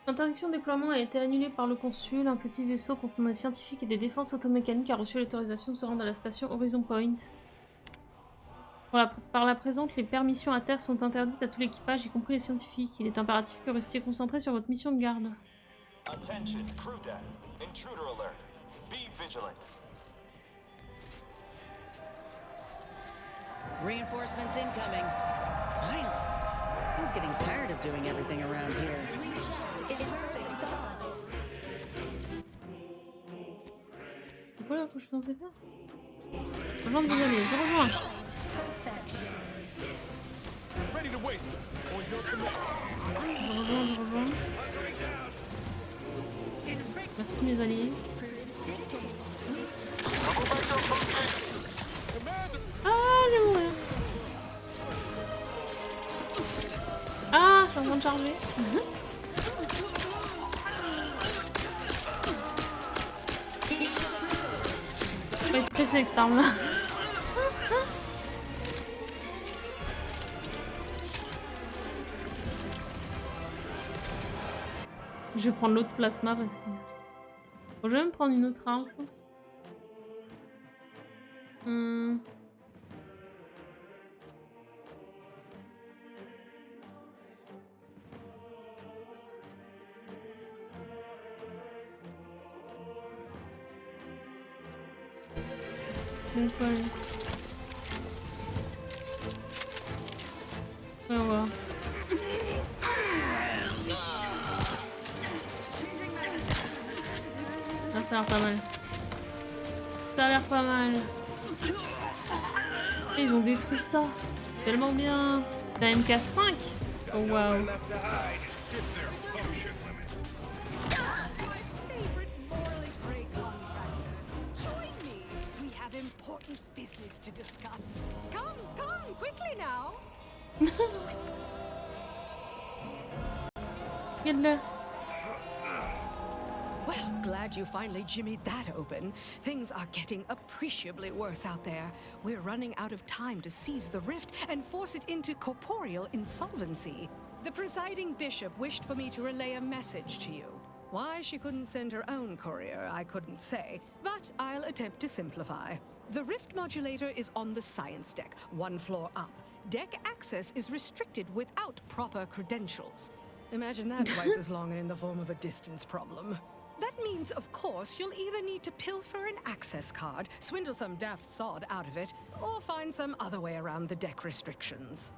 L'interdiction de déploiement a été annulée par le consul. Un petit vaisseau contenant des scientifiques et des défenses automécaniques a reçu l'autorisation de se rendre à la station Horizon Point. Par la présente, les permissions à terre sont interdites à tout l'équipage, y compris les scientifiques. Il est impératif que vous restiez concentrés sur votre mission de garde. Attention, crew deck. Intruder alert. Be vigilant. Reinforcements incoming. Finally. I was getting tired of doing everything around here. C'est quoi là que je suis censée faire? Rejoindre vos alliés, je rejoins. Je rejoins. Merci mes alliés. Ah, je vais mourir. Ah, je suis en train de charger. Je vais être pressé avec cette arme là. Je vais prendre l'autre plasma parce que... Bon, je vais me prendre une autre arme, je pense. Donc voilà. On va voir. Ça a l'air pas mal. Ça a l'air pas mal. Et ils ont détruit ça. Tellement bien. La MK5. Oh waouh. To discuss. Come, quickly now. Regarde-le. Well, glad you finally jimmied that open. Things are getting appreciably worse out there. We're running out of time to seize the rift and force it into corporeal insolvency. The presiding bishop wished for me to relay a message to you. Why she couldn't send her own courier, I couldn't say, but I'll attempt to simplify. The rift modulator is on the science deck, 1 floor up. Deck access is restricted without proper credentials. Imagine that twice as long and in the form of a distance problem. That means, of course, you'll either need to pilfer an access card, swindle some daft sod out of it, or find some other way around the deck restrictions.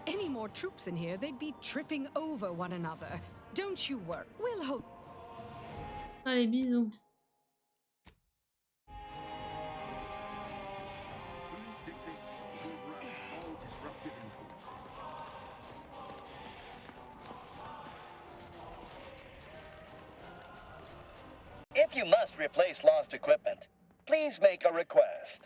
Any more troops in here, they'd be tripping over one another. Don't you worry. We'll hope. Allez, bisous. If you must replace lost equipment, please make a request.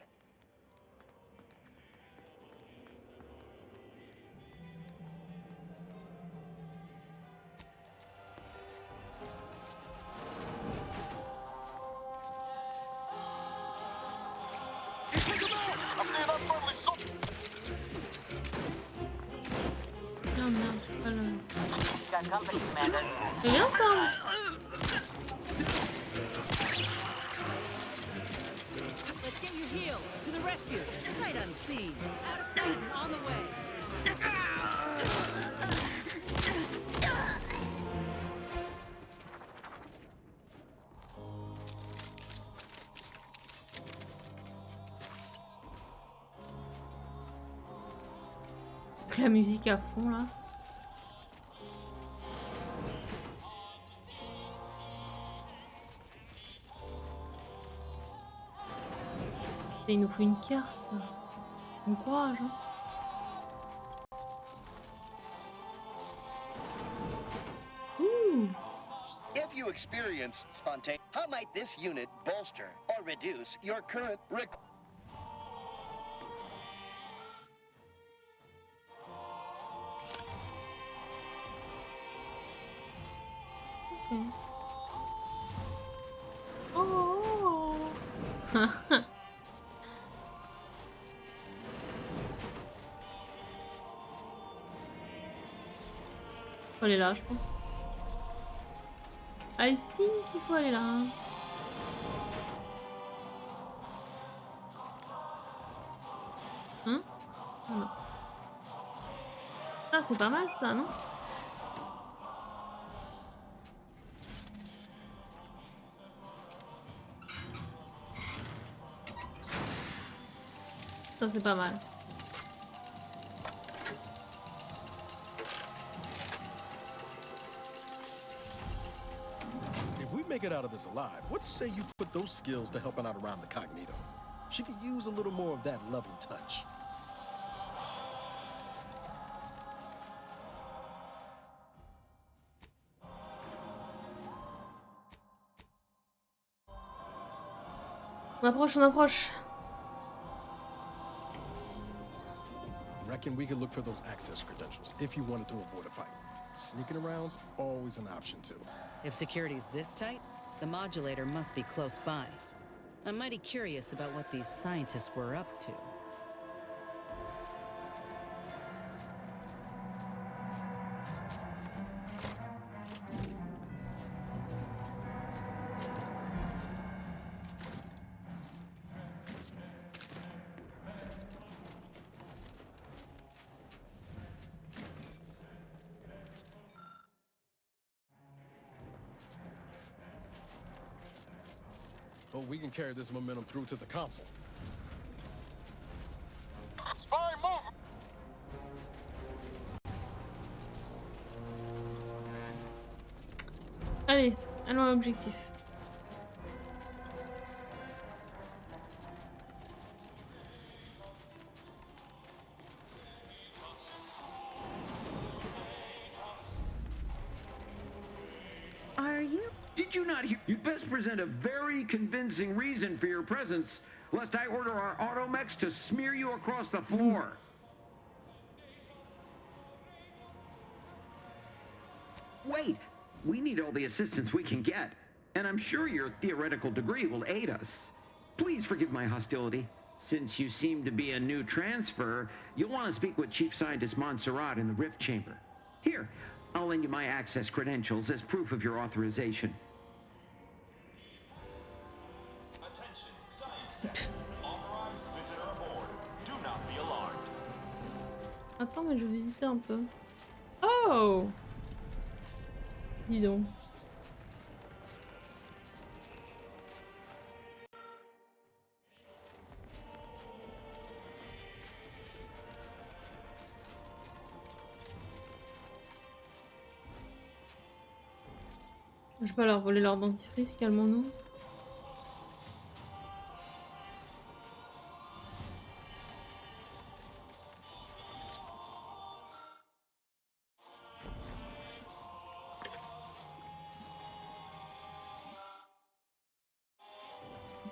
Non, merde, pas le... Got company, Commander. C'est bien ça. Let's get you healed. To the rescue. Sight unseen. Out of sight and on the way. La musique à fond là. Et il nous faut une carte. Bon courage. Hein. Ouh. If you experience spontaneous, how might this unit bolster or reduce your current Oh. Faut aller là, je pense. I think qu'il faut aller là. Hein? Ah non. Ah, c'est pas mal ça, non? Ça, c'est pas mal. If we make it out of this alive, what say you put those skills to helping out around the Cognito? She could use a little more of that loving touch. On approche, on approche. Reckon we could look for those access credentials if you wanted to avoid a fight. Sneaking around's always an option too. If security's this tight, the modulator must be close by. I'm mighty curious about what these scientists were up to. But we can carry this momentum through to the console. Spy move! Allez, allons à l'objectif. Are you? Did you not hear? You'd best present a very convincing reason for your presence, lest I order our automechs to smear you across the floor. Wait, we need all the assistance we can get, and I'm sure your theoretical degree will aid us. Please forgive my hostility. Since you seem to be a new transfer, you'll want to speak with Chief Scientist Montserrat in the Rift Chamber. Here, I'll lend you my access credentials as proof of your authorization. Attention, science tech. Authorized visitor aboard. Do not be alarmed. Attends, mais je vais visiter un peu. Oh! Dis donc. Je vais pas leur voler leur dentifrice, calmons-nous.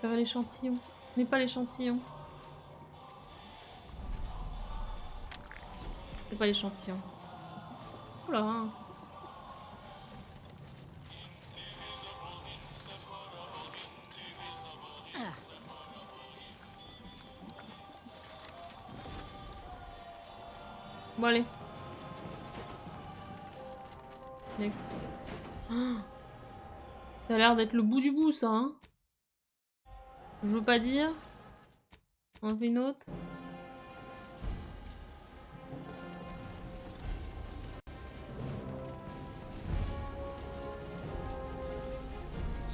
Faire l'échantillon, mais pas l'échantillon. C'est pas l'échantillon. Oula. Bon allez. Next. Oh. Ça a l'air d'être le bout du bout ça, hein. Je veux pas dire. On fait une autre.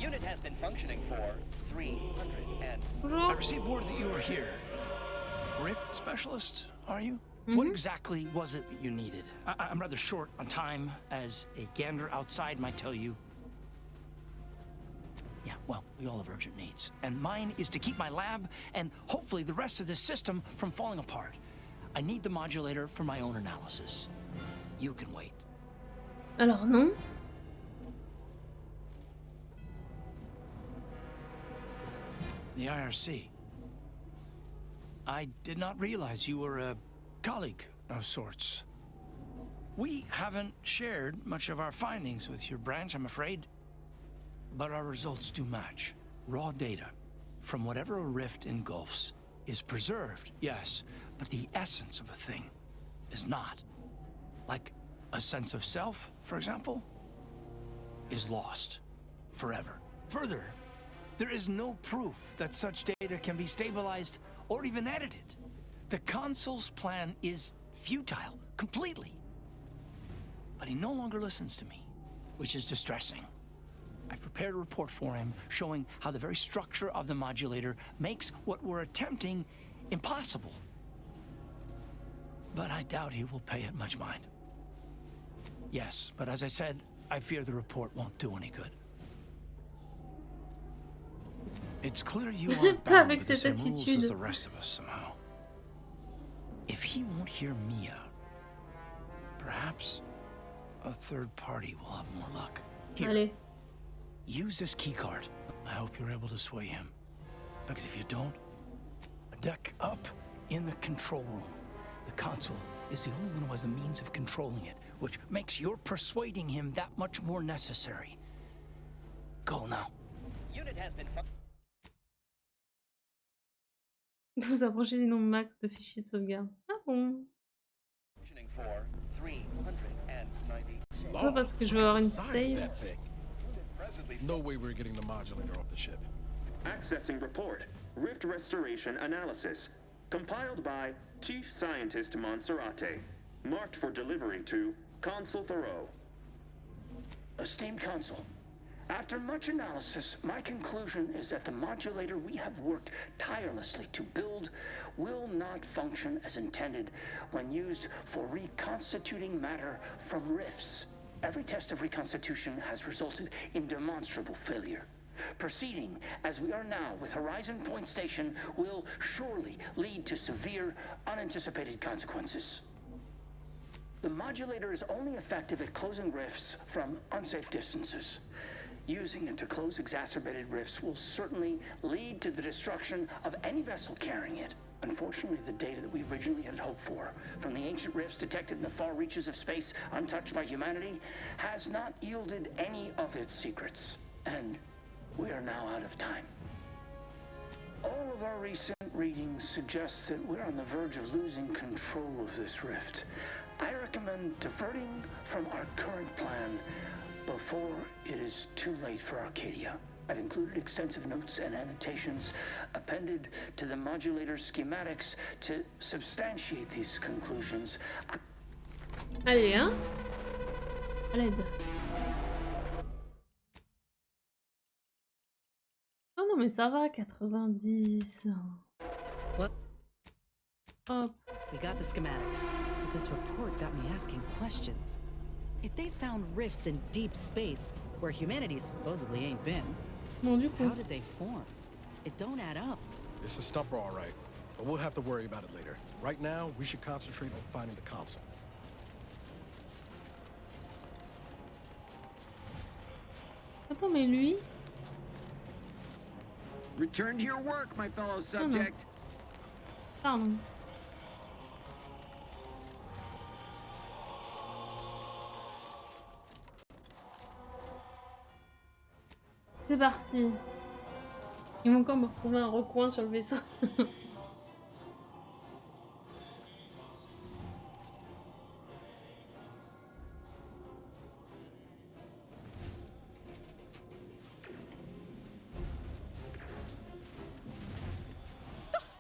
Unit has been functioning for 300 and... I received word that you were here. Rift specialist, are you? What exactly was it that you needed? I'm rather short on time, as a gander outside might tell you. Yeah, well, we all have urgent needs. And mine is to keep my lab and hopefully the rest of this system from falling apart. I need the modulator for my own analysis. You can wait. Alors non. The IRC. I did not realize you were a colleague of sorts. We haven't shared much of our findings with your branch, I'm afraid. But our results do match. Raw data from whatever a rift engulfs is preserved, yes, but the essence of a thing is not. Like a sense of self, for example, is lost forever. Further, there is no proof that such data can be stabilized or even edited. The Consul's plan is futile, completely. But he no longer listens to me, which is distressing. I've prepared a report for him showing how the very structure of the modulator makes what we're attempting impossible. But I doubt he will pay it much mind. Yes, but as I said, I fear the report won't do any good. It's clear you aren't bound with the same rules as the rest of us somehow. If he won't hear Mia, perhaps a third party will have more luck. Here, allez. Use this keycard. I hope you're able to sway him. Because if you don't, a deck up in the control room. The Consul is the only one who has the means of controlling it, which makes your persuading him that much more necessary. Go now. Unit has been Vous approchez du nombre max de fichiers de sauvegarde. Ah bon? functioning for 396. Ça parce que je veux avoir une save. No way we're getting the modulator off the ship. Accessing report. Rift restoration analysis. Compiled by Chief Scientist Monserrate. Marked for delivery to Consul Thoreau. Esteemed Consul, after much analysis, my conclusion is that the modulator we have worked tirelessly to build will not function as intended when used for reconstituting matter from rifts. Every test of reconstitution has resulted in demonstrable failure. Proceeding as we are now with Horizon Point Station will surely lead to severe, unanticipated consequences. The modulator is only effective at closing rifts from unsafe distances. Using it to close exacerbated rifts will certainly lead to the destruction of any vessel carrying it. Unfortunately, the data that we originally had hoped for from the ancient rifts detected in the far reaches of space untouched by humanity has not yielded any of its secrets. And we are now out of time. All of our recent readings suggest that we're on the verge of losing control of this rift. I recommend diverting from our current plan before it is too late for Arcadia. I've included extensive notes and annotations appended to the modulator schematics to substantiate these conclusions. Allez, hein? À l'aide. Oh non, mais ça va, 90. What? Hop. We got the schematics, but this report got me asking questions. If they found rifts in deep space, where humanity supposedly ain't been, how did they form? It don't add up. It's a stumper, all right. But we'll have to worry about it later. Right now, we should concentrate on finding the console. Attends, mais lui... Return to your work, my fellow subject. Pardon. C'est parti. Il va encore me retrouver un recoin sur le vaisseau.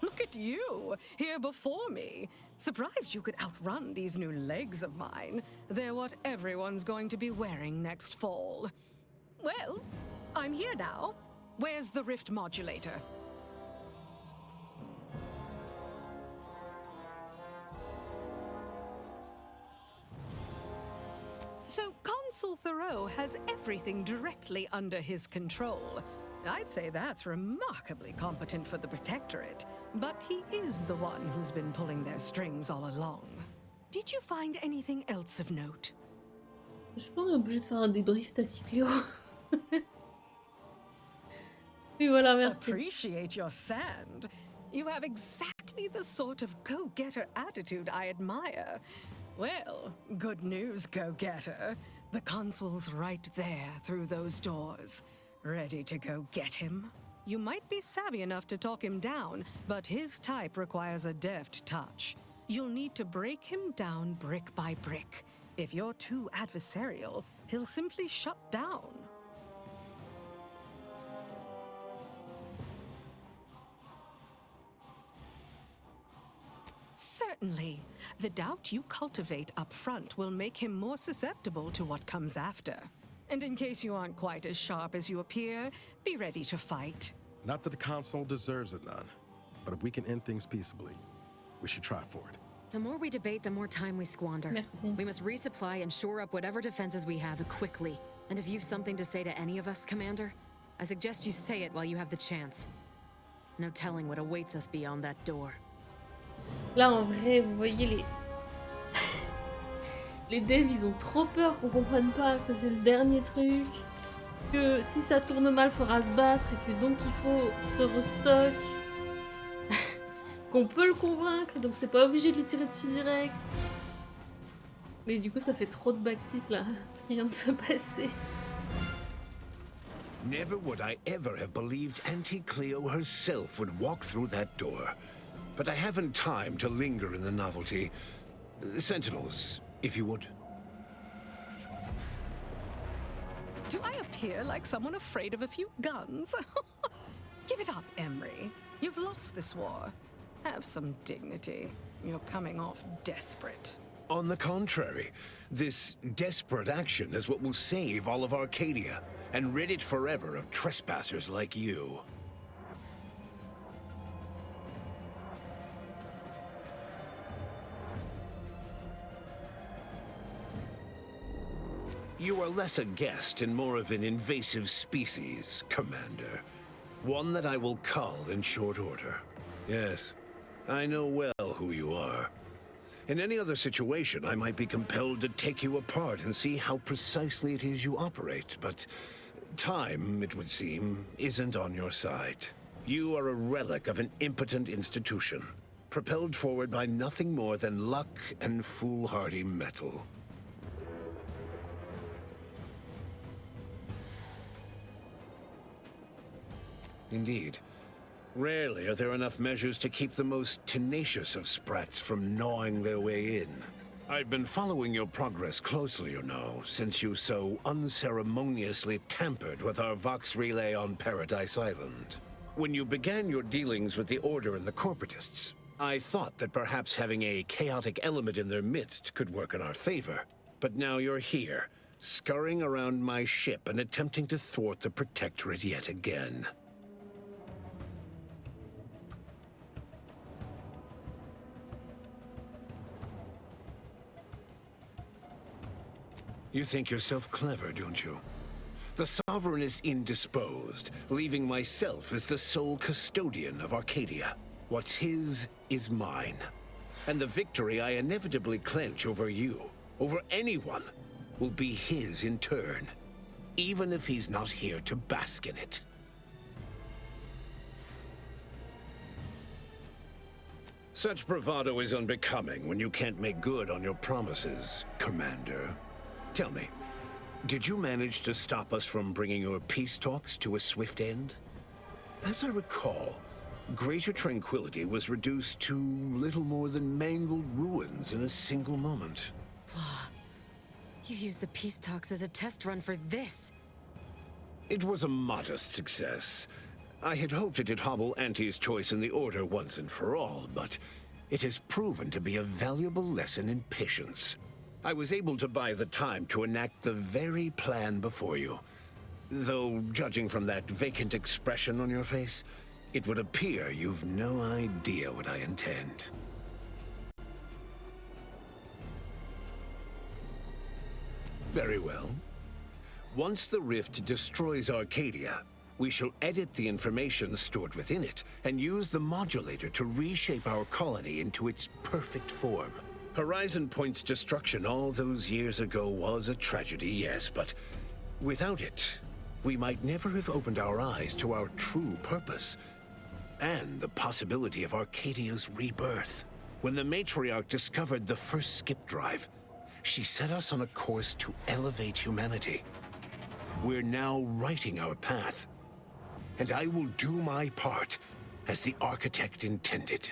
Look at you, here before me. Surprised you could outrun these new legs of mine. They're what everyone's going to be wearing next fall. Well, I'm here now. Where's the rift modulator? So Consul Thoreau has everything directly under his control. I'd say that's remarkably competent for the Protectorate, but he is the one who's been pulling their strings all along. Did you find anything else of note? Je pense qu'on est obligé de faire un débrief, Tati Cléo. Oui, voilà, merci. Appreciate your sand. You have exactly the sort of go-getter attitude I admire. Well, good news, go-getter. The consul's right there through those doors. Ready to go get him? You might be savvy enough to talk him down, but his type requires a deft touch. You'll need to break him down brick by brick. If you're too adversarial, he'll simply shut down. Certainly. The doubt you cultivate up front will make him more susceptible to what comes after. And in case you aren't quite as sharp as you appear, be ready to fight. Not that the console deserves it, none. But if we can end things peaceably, we should try for it. The more we debate, the more time we squander. Merci. We must resupply and shore up whatever defenses we have quickly. And if you've something to say to any of us, Commander, I suggest you say it while you have the chance. No telling what awaits us beyond that door. Là, en vrai, vous voyez les... les devs, ils ont trop peur qu'on comprenne pas que c'est le dernier truc, que si ça tourne mal, il faudra se battre, et que donc il faut se restock, qu'on peut le convaincre, donc c'est pas obligé de lui tirer dessus direct. Mais du coup, ça fait trop de backseat, là, ce qui vient de se passer. Never would I ever have believed Auntie Cleo herself would walk through that door. But I haven't time to linger in the novelty. Sentinels, if you would. Do I appear like someone afraid of a few guns? Give it up, Emery. You've lost this war. Have some dignity. You're coming off desperate. On the contrary, this desperate action is what will save all of Arcadia and rid it forever of trespassers like you. You are less a guest and more of an invasive species, Commander. One that I will cull in short order. Yes, I know well who you are. In any other situation, I might be compelled to take you apart and see how precisely it is you operate, but time, it would seem, isn't on your side. You are a relic of an impotent institution, propelled forward by nothing more than luck and foolhardy metal. Indeed. Rarely are there enough measures to keep the most tenacious of sprats from gnawing their way in. I've been following your progress closely, you know, since you so unceremoniously tampered with our Vox relay on Paradise Island. When you began your dealings with the Order and the Corporatists, I thought that perhaps having a chaotic element in their midst could work in our favor. But now you're here, scurrying around my ship and attempting to thwart the Protectorate yet again. You think yourself clever, don't you? The Sovereign is indisposed, leaving myself as the sole custodian of Arcadia. What's his is mine. And the victory I inevitably clench over you, over anyone, will be his in turn, even if he's not here to bask in it. Such bravado is unbecoming when you can't make good on your promises, Commander. Tell me, did you manage to stop us from bringing your peace talks to a swift end? As I recall, Greater Tranquility was reduced to little more than mangled ruins in a single moment. You used the peace talks as a test run for this. It was a modest success. I had hoped it'd hobble Auntie's choice in the Order once and for all, but it has proven to be a valuable lesson in patience. I was able to buy the time to enact the very plan before you. Though, judging from that vacant expression on your face, it would appear you've no idea what I intend. Very well. Once the rift destroys Arcadia, we shall edit the information stored within it and use the modulator to reshape our colony into its perfect form. Horizon Point's destruction all those years ago was a tragedy, yes, but without it, we might never have opened our eyes to our true purpose and the possibility of Arcadia's rebirth. When the Matriarch discovered the first skip drive, she set us on a course to elevate humanity. We're now writing our path, and I will do my part as the Architect intended.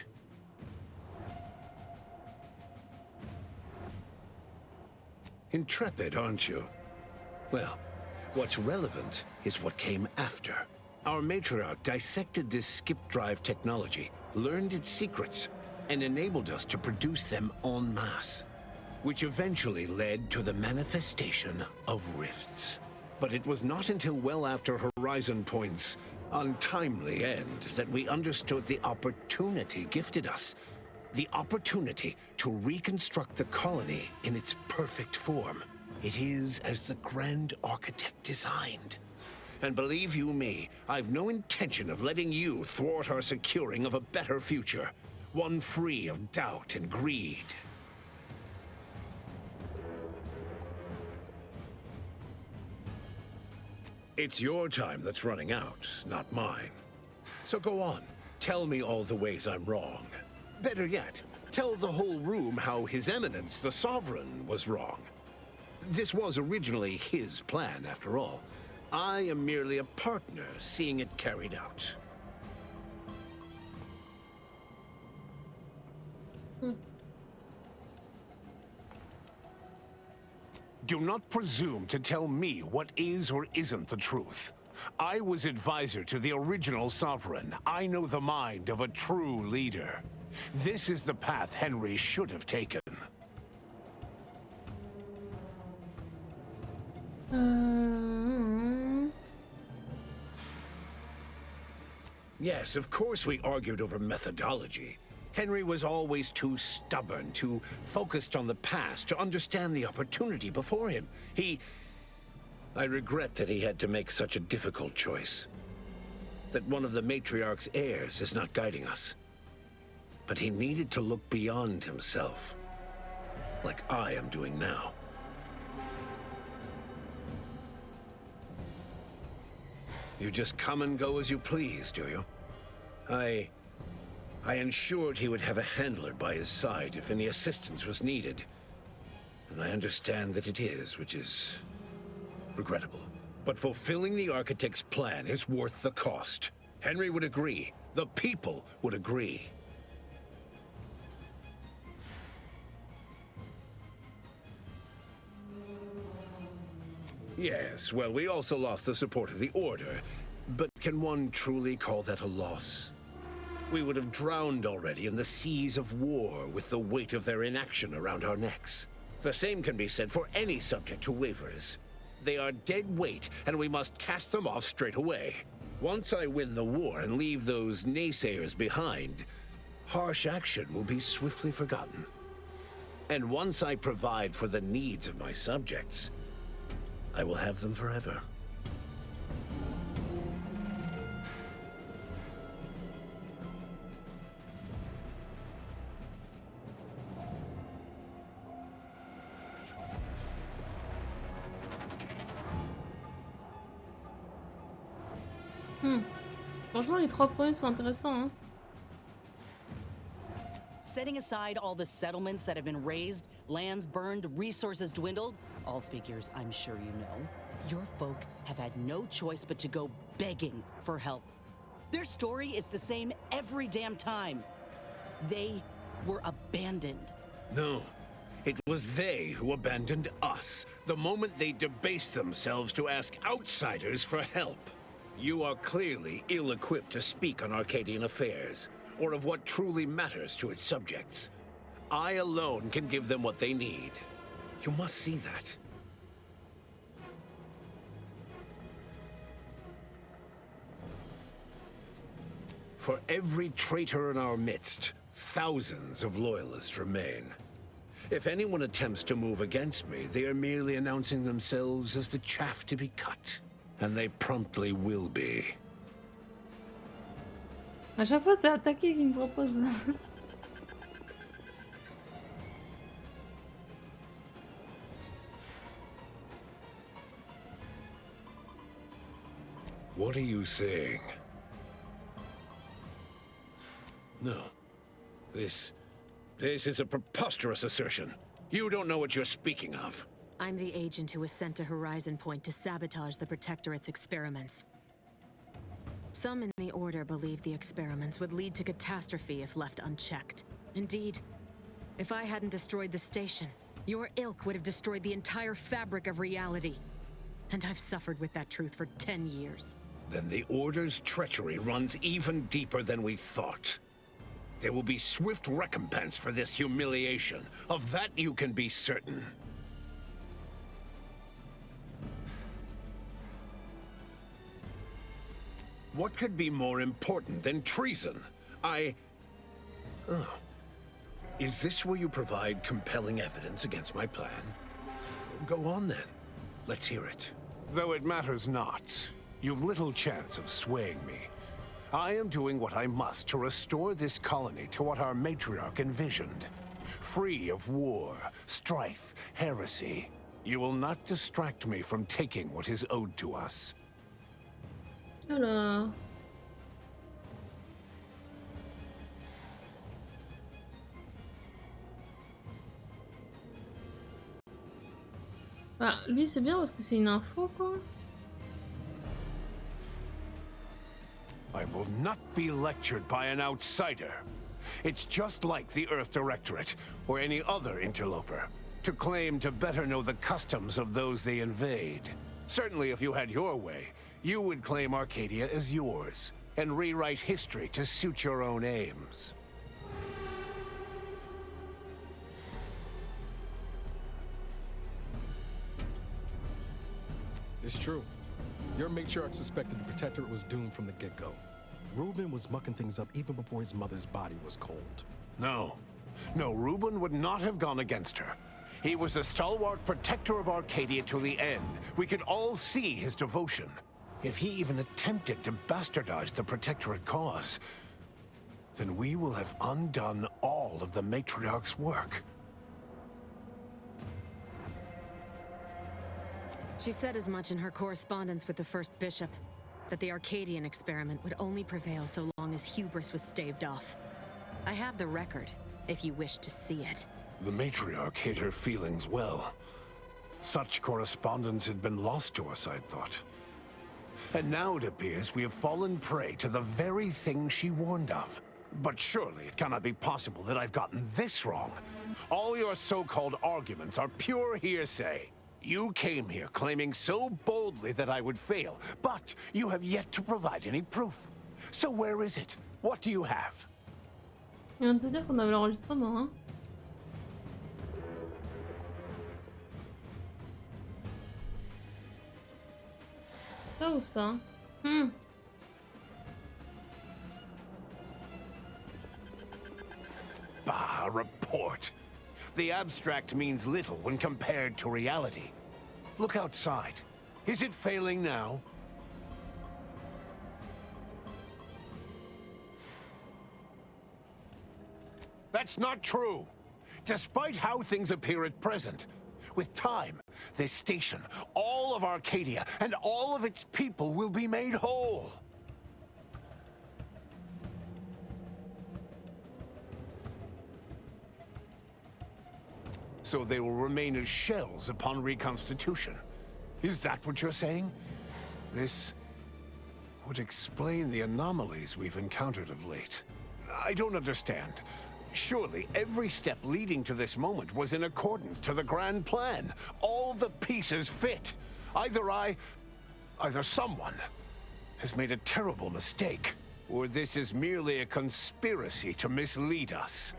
Intrepid, aren't you? Well, what's relevant is what came after. Our Matriarch dissected this skip drive technology, learned its secrets, and enabled us to produce them en masse, which eventually led to the manifestation of rifts. But it was not until well after Horizon Point's untimely end that we understood the opportunity gifted us. The opportunity to reconstruct the colony in its perfect form. It is as the Grand Architect designed. And believe you me, I've no intention of letting you thwart our securing of a better future. One free of doubt and greed. It's your time that's running out, not mine. So go on, tell me all the ways I'm wrong. Better yet, tell the whole room how His Eminence, the Sovereign, was wrong. This was originally his plan, after all. I am merely a partner seeing it carried out. Do not presume to tell me what is or isn't the truth. I was advisor to the original Sovereign. I know the mind of a true leader. This is the path Henry should have taken. Yes, of course we argued over methodology. Henry was always too stubborn, too focused on the past to understand the opportunity before him. He I regret that he had to make such a difficult choice. That one of the Matriarch's heirs is not guiding us. But he needed to look beyond himself, like I am doing now. You just come and go as you please, do you? I ensured he would have a handler by his side if any assistance was needed. And I understand that it is, which is regrettable. But fulfilling the Architect's plan is worth the cost. Henry would agree. The people would agree. Yes, well, we also lost the support of the Order. But can one truly call that a loss? We would have drowned already in the seas of war with the weight of their inaction around our necks. The same can be said for any subject who wavers. They are dead weight, and we must cast them off straight away. Once I win the war and leave those naysayers behind, harsh action will be swiftly forgotten. And once I provide for the needs of my subjects, I will have them forever. Franchement, les 3 premiers sont intéressants, hein. Setting aside all the settlements that have been razed, lands burned, resources dwindled, all figures I'm sure you know, your folk have had no choice but to go begging for help. Their story is the same every damn time. They were abandoned. No. It was they who abandoned us, the moment they debased themselves to ask outsiders for help. You are clearly ill-equipped to speak on Arcadian affairs, or of what truly matters to its subjects. I alone can give them what they need. You must see that. For every traitor in our midst, thousands of loyalists remain. If anyone attempts to move against me, they are merely announcing themselves as the chaff to be cut. And they promptly will be. À chaque fois, c'est attaquer qui me propose. What are you saying? No. This is a preposterous assertion. You don't know what you're speaking of. I'm the agent who was sent to Horizon Point to sabotage the Protectorate's experiments. Some in the Order believe the experiments would lead to catastrophe if left unchecked. Indeed, if I hadn't destroyed the station, your ilk would have destroyed the entire fabric of reality. And I've suffered with that truth for 10 years. Then the Order's treachery runs even deeper than we thought. There will be swift recompense for this humiliation. Of that you can be certain. What could be more important than treason? Oh. Is this where you provide compelling evidence against my plan? Go on then. Let's hear it. Though it matters not, you've little chance of swaying me. I am doing what I must to restore this colony to what our matriarch envisioned. Free of war, strife, heresy. You will not distract me from taking what is owed to us. Alors... Bah, lui c'est bien parce que c'est une info quoi. I will not be lectured by an outsider. It's just like the Earth Directorate, or any other interloper, to claim to better know the customs of those they invade. Certainly if you had your way, you would claim Arcadia as yours, and rewrite history to suit your own aims. It's true. Your matriarch suspected the Protectorate was doomed from the get-go. Reuben was mucking things up even before his mother's body was cold. No. No, Reuben would not have gone against her. He was a stalwart protector of Arcadia to the end. We could all see his devotion. If he even attempted to bastardize the Protectorate cause, then we will have undone all of the Matriarch's work. She said as much in her correspondence with the First Bishop, that the Arcadian experiment would only prevail so long as hubris was staved off. I have the record, if you wish to see it. The Matriarch hid her feelings well. Such correspondence had been lost to us, I'd thought. And now it appears we have fallen prey to the very thing she warned of. But surely it cannot be possible that I've gotten this wrong. All your so-called arguments are pure hearsay. You came here claiming so boldly that I would fail, but you have yet to provide any proof. So where is it? What do you have? Je viens de te dire qu'on avait l'enregistrement, hein. Ça ou ça? Bah, a report. The abstract means little when compared to reality. Look outside. Is it failing now? That's not true. Despite how things appear at present, with time, this station, all of Arcadia, and all of its people will be made whole. So they will remain as shells upon reconstitution. Is that what you're saying? This would explain the anomalies we've encountered of late. I don't understand. Surely every step leading to this moment was in accordance to the grand plan. All the pieces fit. Either someone has made a terrible mistake, or this is merely a conspiracy to mislead us.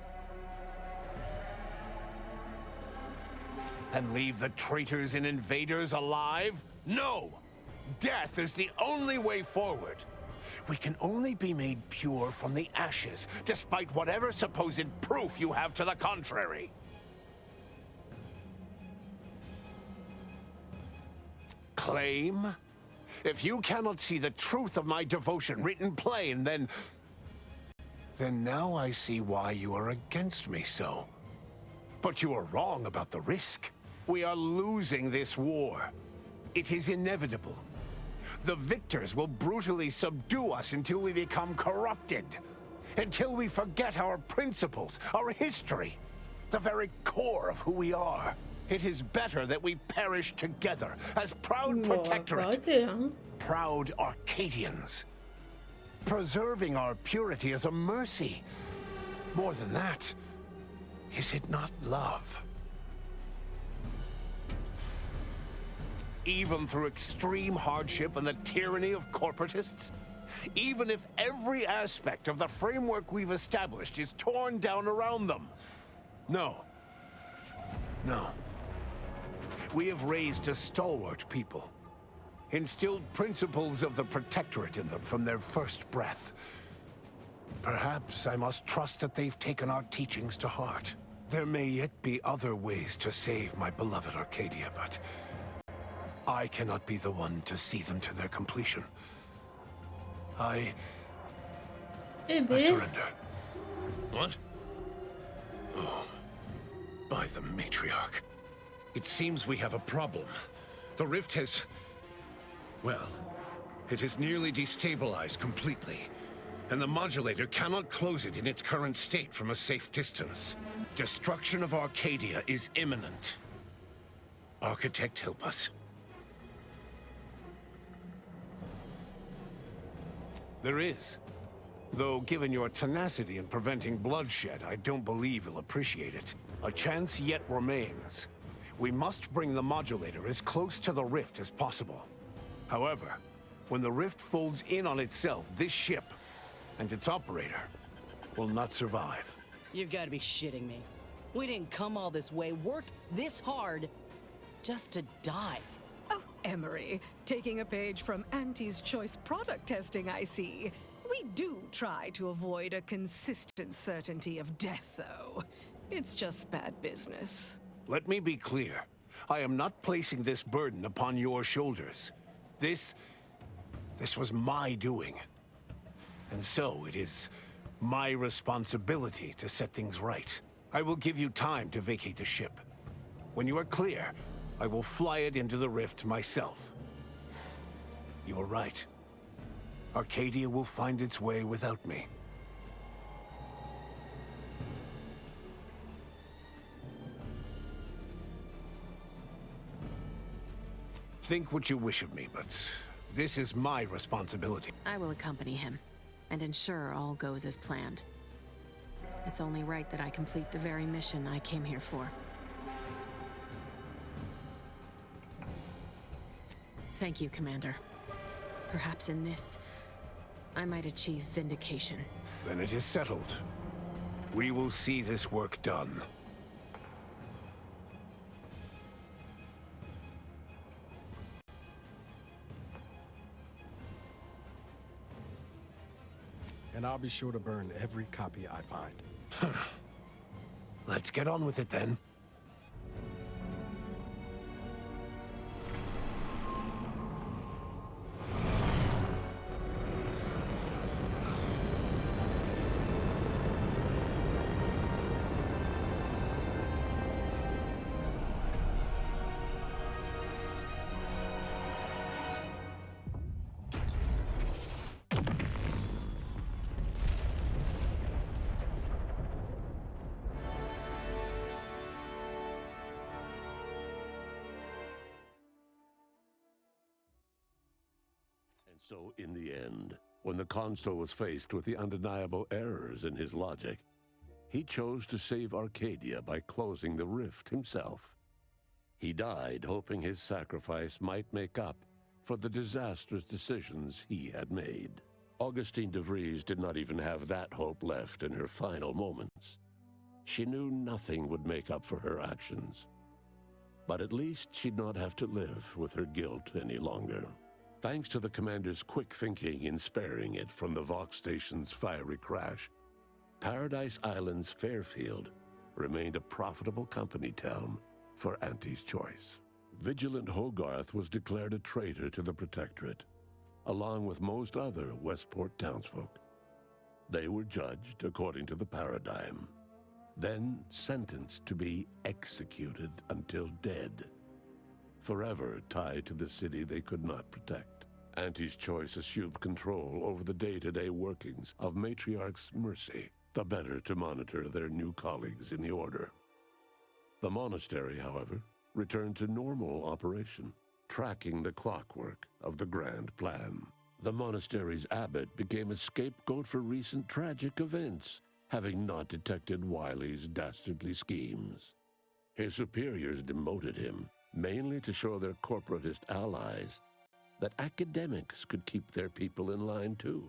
And leave the traitors and invaders alive? No! Death is the only way forward. We can only be made pure from the ashes, despite whatever supposed proof you have to the contrary. Claim? If you cannot see the truth of my devotion written plain, then now I see why you are against me so. But you are wrong about the risk. We are losing this war. It is inevitable. The victors will brutally subdue us until we become corrupted. Until we forget our principles, our history, the very core of who we are. It is better that we perish together as proud protectorate, proud Arcadians. Preserving our purity is a mercy. More than that, is it not love? Even through extreme hardship and the tyranny of corporatists? Even if every aspect of the framework we've established is torn down around them? No. No. We have raised a stalwart people. Instilled principles of the Protectorate in them from their first breath. Perhaps I must trust that they've taken our teachings to heart. There may yet be other ways to save my beloved Arcadia, but I cannot be the one to see them to their completion. I surrender. What? Oh, by the Matriarch. It seems we have a problem. The rift has... well, it has nearly destabilized completely. And the modulator cannot close it in its current state from a safe distance. Destruction of Arcadia is imminent. Architect, help us. There is. Though, given your tenacity in preventing bloodshed, I don't believe you'll appreciate it. A chance yet remains. We must bring the modulator as close to the rift as possible. However, when the rift folds in on itself, this ship and its operator will not survive. You've got to be shitting me. We didn't come all this way, worked this hard, just to die. Oh, Emery, taking a page from Auntie's choice product testing, I see. We do try to avoid a consistent certainty of death, though. It's just bad business. Let me be clear. I am not placing this burden upon your shoulders. This was my doing. And so it is my responsibility to set things right. I will give you time to vacate the ship. When you are clear, I will fly it into the rift myself. You are right. Arcadia will find its way without me. Think what you wish of me, but this is my responsibility. I will accompany him and ensure all goes as planned. It's only right that I complete the very mission I came here for. Thank you, Commander. Perhaps in this, I might achieve vindication. Then it is settled. We will see this work done. And I'll be sure to burn every copy I find. Let's get on with it then. So, in the end, when the Consul was faced with the undeniable errors in his logic, he chose to save Arcadia by closing the rift himself. He died hoping his sacrifice might make up for the disastrous decisions he had made. Augustine de Vries did not even have that hope left in her final moments. She knew nothing would make up for her actions. But at least she'd not have to live with her guilt any longer. Thanks to the Commander's quick thinking in sparing it from the Vox Station's fiery crash, Paradise Island's Fairfield remained a profitable company town for Auntie's Choice. Vigilant Hogarth was declared a traitor to the Protectorate, along with most other Westport townsfolk. They were judged according to the paradigm, then sentenced to be executed until dead, forever tied to the city they could not protect. Auntie's Choice assumed control over the day-to-day workings of Matriarch's Mercy, the better to monitor their new colleagues in the Order. The monastery, however, returned to normal operation, tracking the clockwork of the grand plan. The monastery's abbot became a scapegoat for recent tragic events, having not detected Wiley's dastardly schemes. His superiors demoted him, mainly to show their corporatist allies that academics could keep their people in line too.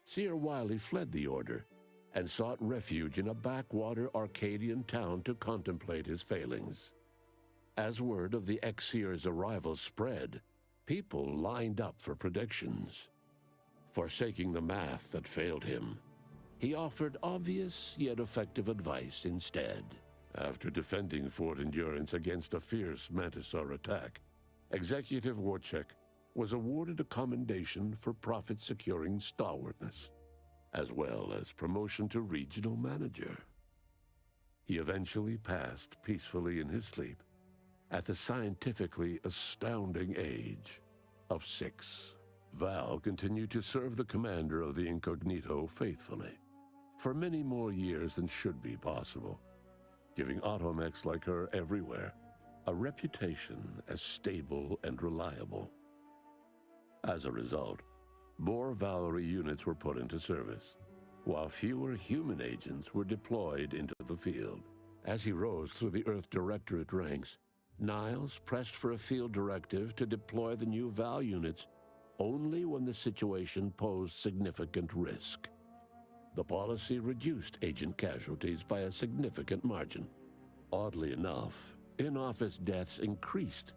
Seer Wiley fled the Order and sought refuge in a backwater Arcadian town to contemplate his failings. As word of the ex-seer's arrival spread, people lined up for predictions. Forsaking the math that failed him, he offered obvious yet effective advice instead. After defending Fort Endurance against a fierce Mantisaur attack, Executive Warchek was awarded a commendation for profit-securing stalwartness, as well as promotion to regional manager. He eventually passed peacefully in his sleep at the scientifically astounding age of 6. Val continued to serve the commander of the Incognito faithfully for many more years than should be possible, giving automechs like her everywhere a reputation as stable and reliable. As a result, more Valkyrie units were put into service, while fewer human agents were deployed into the field. As he rose through the Earth Directorate ranks, Niles pressed for a field directive to deploy the new Val units only when the situation posed significant risk. The policy reduced agent casualties by a significant margin. Oddly enough, in-office deaths increased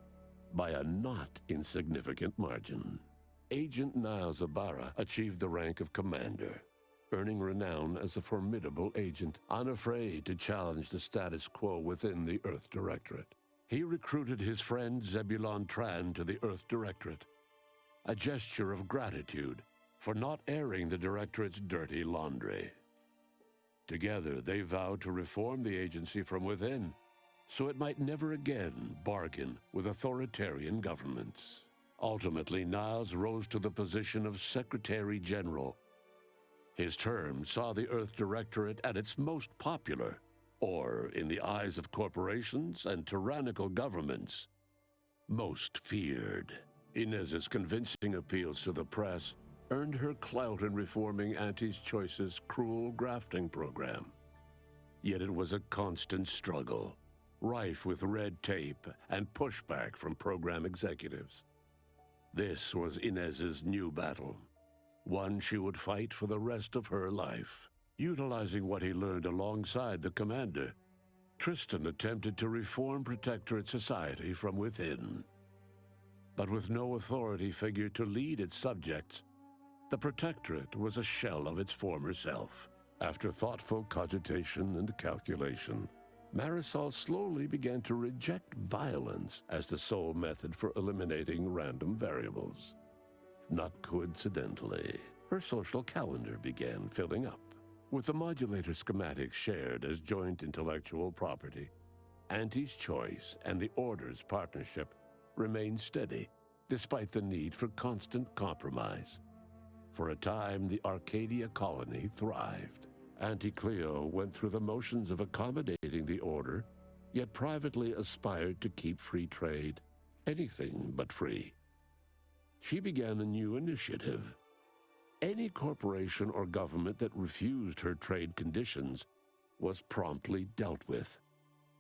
by a not insignificant margin. Agent Niles Ibarra achieved the rank of commander, earning renown as a formidable agent, unafraid to challenge the status quo within the Earth Directorate. He recruited his friend Zebulon Tran to the Earth Directorate, a gesture of gratitude for not airing the Directorate's dirty laundry. Together, they vowed to reform the agency from within, so it might never again bargain with authoritarian governments. Ultimately, Niles rose to the position of Secretary General. His term saw the Earth Directorate at its most popular, or, in the eyes of corporations and tyrannical governments, most feared. Inez's convincing appeals to the press earned her clout in reforming Auntie's Choice's cruel grafting program. Yet it was a constant struggle, rife with red tape and pushback from program executives. This was Inez's new battle, one she would fight for the rest of her life. Utilizing what he learned alongside the commander, Tristan attempted to reform Protectorate society from within. But with no authority figure to lead its subjects, the Protectorate was a shell of its former self. After thoughtful cogitation and calculation, Marisol slowly began to reject violence as the sole method for eliminating random variables. Not coincidentally, her social calendar began filling up. With the modulator schematics shared as joint intellectual property, Auntie's Choice and the Order's partnership remained steady, despite the need for constant compromise. For a time, the Arcadia colony thrived. Auntie Cleo went through the motions of accommodating the Order, yet privately aspired to keep free trade anything but free. She began a new initiative. Any corporation or government that refused her trade conditions was promptly dealt with,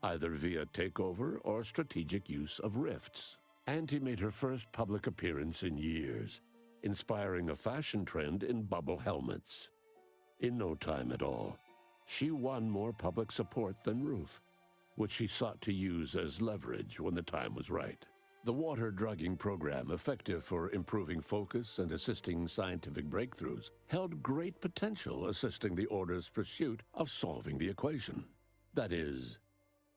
either via takeover or strategic use of rifts. Auntie made her first public appearance in years, inspiring a fashion trend in bubble helmets. In no time at all, she won more public support than Ruth, which she sought to use as leverage when the time was right. The water drugging program, effective for improving focus and assisting scientific breakthroughs, held great potential assisting the Order's pursuit of solving the equation. That is,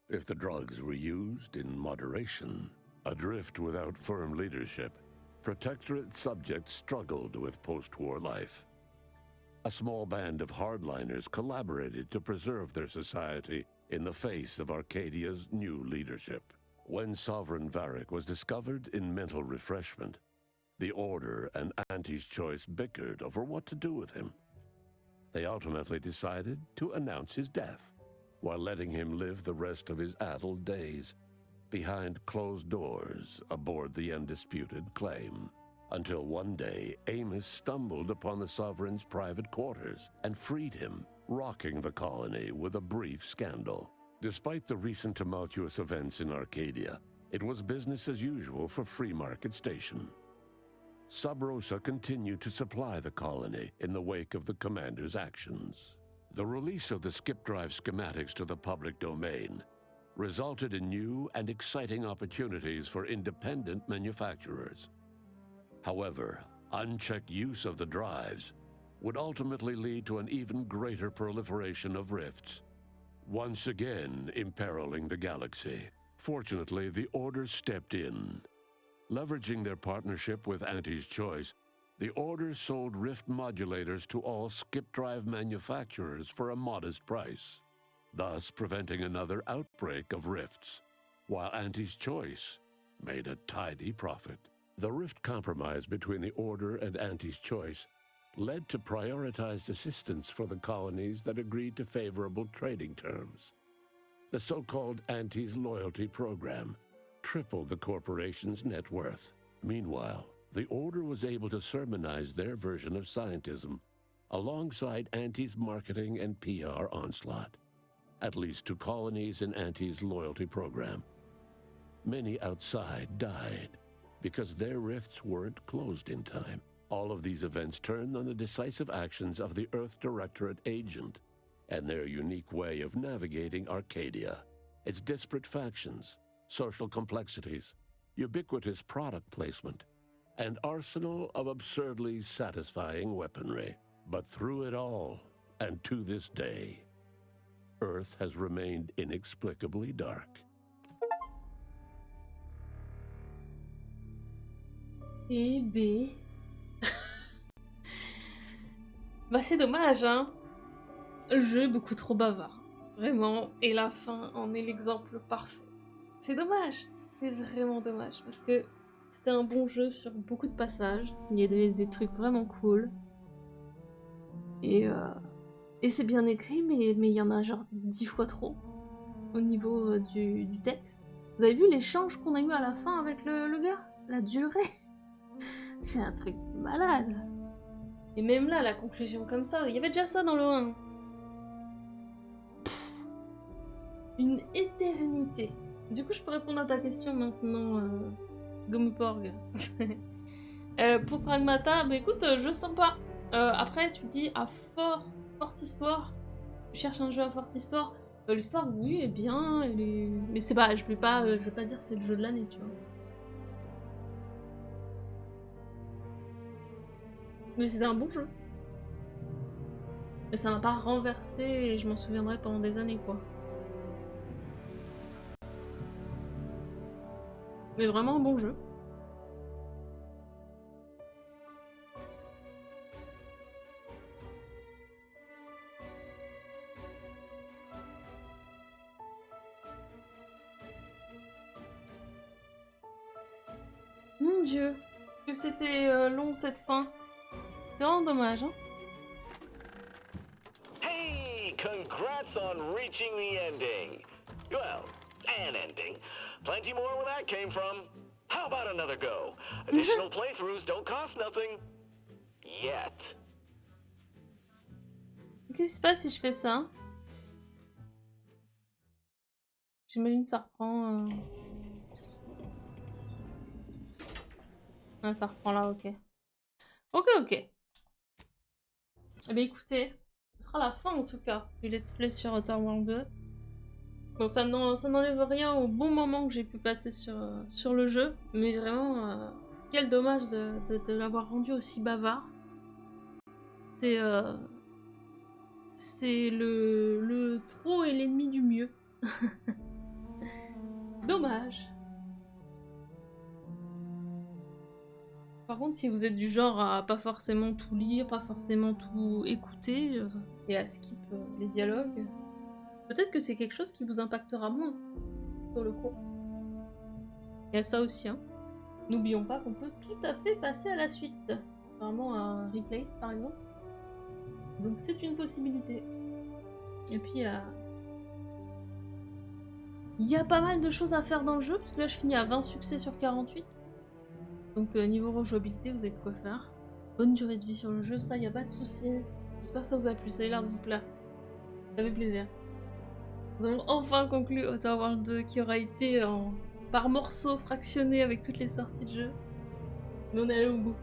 if the drugs were used in moderation. Adrift without firm leadership, Protectorate subjects struggled with post-war life. A small band of hardliners collaborated to preserve their society in the face of Arcadia's new leadership. When Sovereign Varric was discovered in mental refreshment, the Order and Auntie's Choice bickered over what to do with him. They ultimately decided to announce his death, while letting him live the rest of his addled days behind closed doors aboard the undisputed claim. Until one day, Amos stumbled upon the Sovereign's private quarters and freed him, rocking the colony with a brief scandal. Despite the recent tumultuous events in Arcadia, it was business as usual for Free Market Station. Sub Rosa continued to supply the colony in the wake of the commander's actions. The release of the skip drive schematics to the public domain resulted in new and exciting opportunities for independent manufacturers. However, unchecked use of the drives would ultimately lead to an even greater proliferation of rifts, once again imperiling the galaxy. Fortunately, the Order stepped in. Leveraging their partnership with Auntie's Choice, the Order sold rift modulators to all skip drive manufacturers for a modest price, thus preventing another outbreak of rifts, while Auntie's Choice made a tidy profit. The rift compromise between the Order and Auntie's Choice led to prioritized assistance for the colonies that agreed to favorable trading terms. The so-called Auntie's Loyalty Program tripled the corporation's net worth. Meanwhile, the Order was able to sermonize their version of scientism alongside Auntie's marketing and PR onslaught, at least to colonies in Auntie's Loyalty Program. Many outside died because their rifts weren't closed in time. All of these events turned on the decisive actions of the Earth Directorate agent and their unique way of navigating Arcadia, its disparate factions, social complexities, ubiquitous product placement, and arsenal of absurdly satisfying weaponry. But through it all, and to this day, Earth has remained inexplicably dark. Et B. Bah c'est dommage, hein. Le jeu est beaucoup trop bavard. Vraiment. Et la fin en est l'exemple parfait. C'est dommage. C'est vraiment dommage. Parce que c'était un bon jeu sur beaucoup de passages. Il y a des trucs vraiment cool. Et c'est bien écrit, mais il y en a genre 10 fois trop. Au niveau du texte. Vous avez vu l'échange qu'on a eu à la fin avec le gars? La durée. C'est un truc de malade. Et même là, la conclusion comme ça, il y avait déjà ça dans le 1. Une éternité. Du coup, je peux répondre à ta question maintenant, Gomuporg. Pour Pragmata, bah écoute, jeu sympa. Après, tu dis à forte histoire. Tu cherches un jeu à forte histoire. L'histoire, oui, est bien. Mais c'est pas, je vais pas dire que c'est le jeu de l'année, tu vois. Mais c'était un bon jeu. Mais ça m'a pas renversé et je m'en souviendrai pendant des années, quoi. Mais vraiment un bon jeu. Mon Dieu, que c'était long cette fin. C'est vraiment dommage, hein. Hey, congrats on reaching the ending. Well, an ending. Plenty more where that came from. How about another go? Additional playthroughs don't cost nothing. Yet. Qu'est-ce qui se passe si je fais ça? J'imagine que ça reprend... Ah, ça reprend là, ok. Ok. Eh bien écoutez, ce sera la fin en tout cas du let's play sur Outer World 2. Bon, ça n'enlève rien au bon moment que j'ai pu passer sur le jeu, mais vraiment, quel dommage de l'avoir rendu aussi bavard. C'est le trop est l'ennemi du mieux. Dommage. Par contre, si vous êtes du genre à pas forcément tout lire, pas forcément tout écouter, et à skip les dialogues, peut-être que c'est quelque chose qui vous impactera moins sur le cours. Il y a ça aussi, hein. N'oublions pas qu'on peut tout à fait passer à la suite. Vraiment à Replace, par exemple. Donc c'est une possibilité. Et puis, il y a pas mal de choses à faire dans le jeu, parce que là je finis à 20 succès sur 48. Donc niveau rejouabilité, vous avez de quoi faire. Bonne durée de vie sur le jeu, ça y a pas de souci. J'espère que ça vous a plu, ça a l'air de vous plaire. Ça fait plaisir. Nous avons enfin conclu Outer World 2 qui aura été par morceaux fractionnés avec toutes les sorties de jeu. Mais on est allé au bout.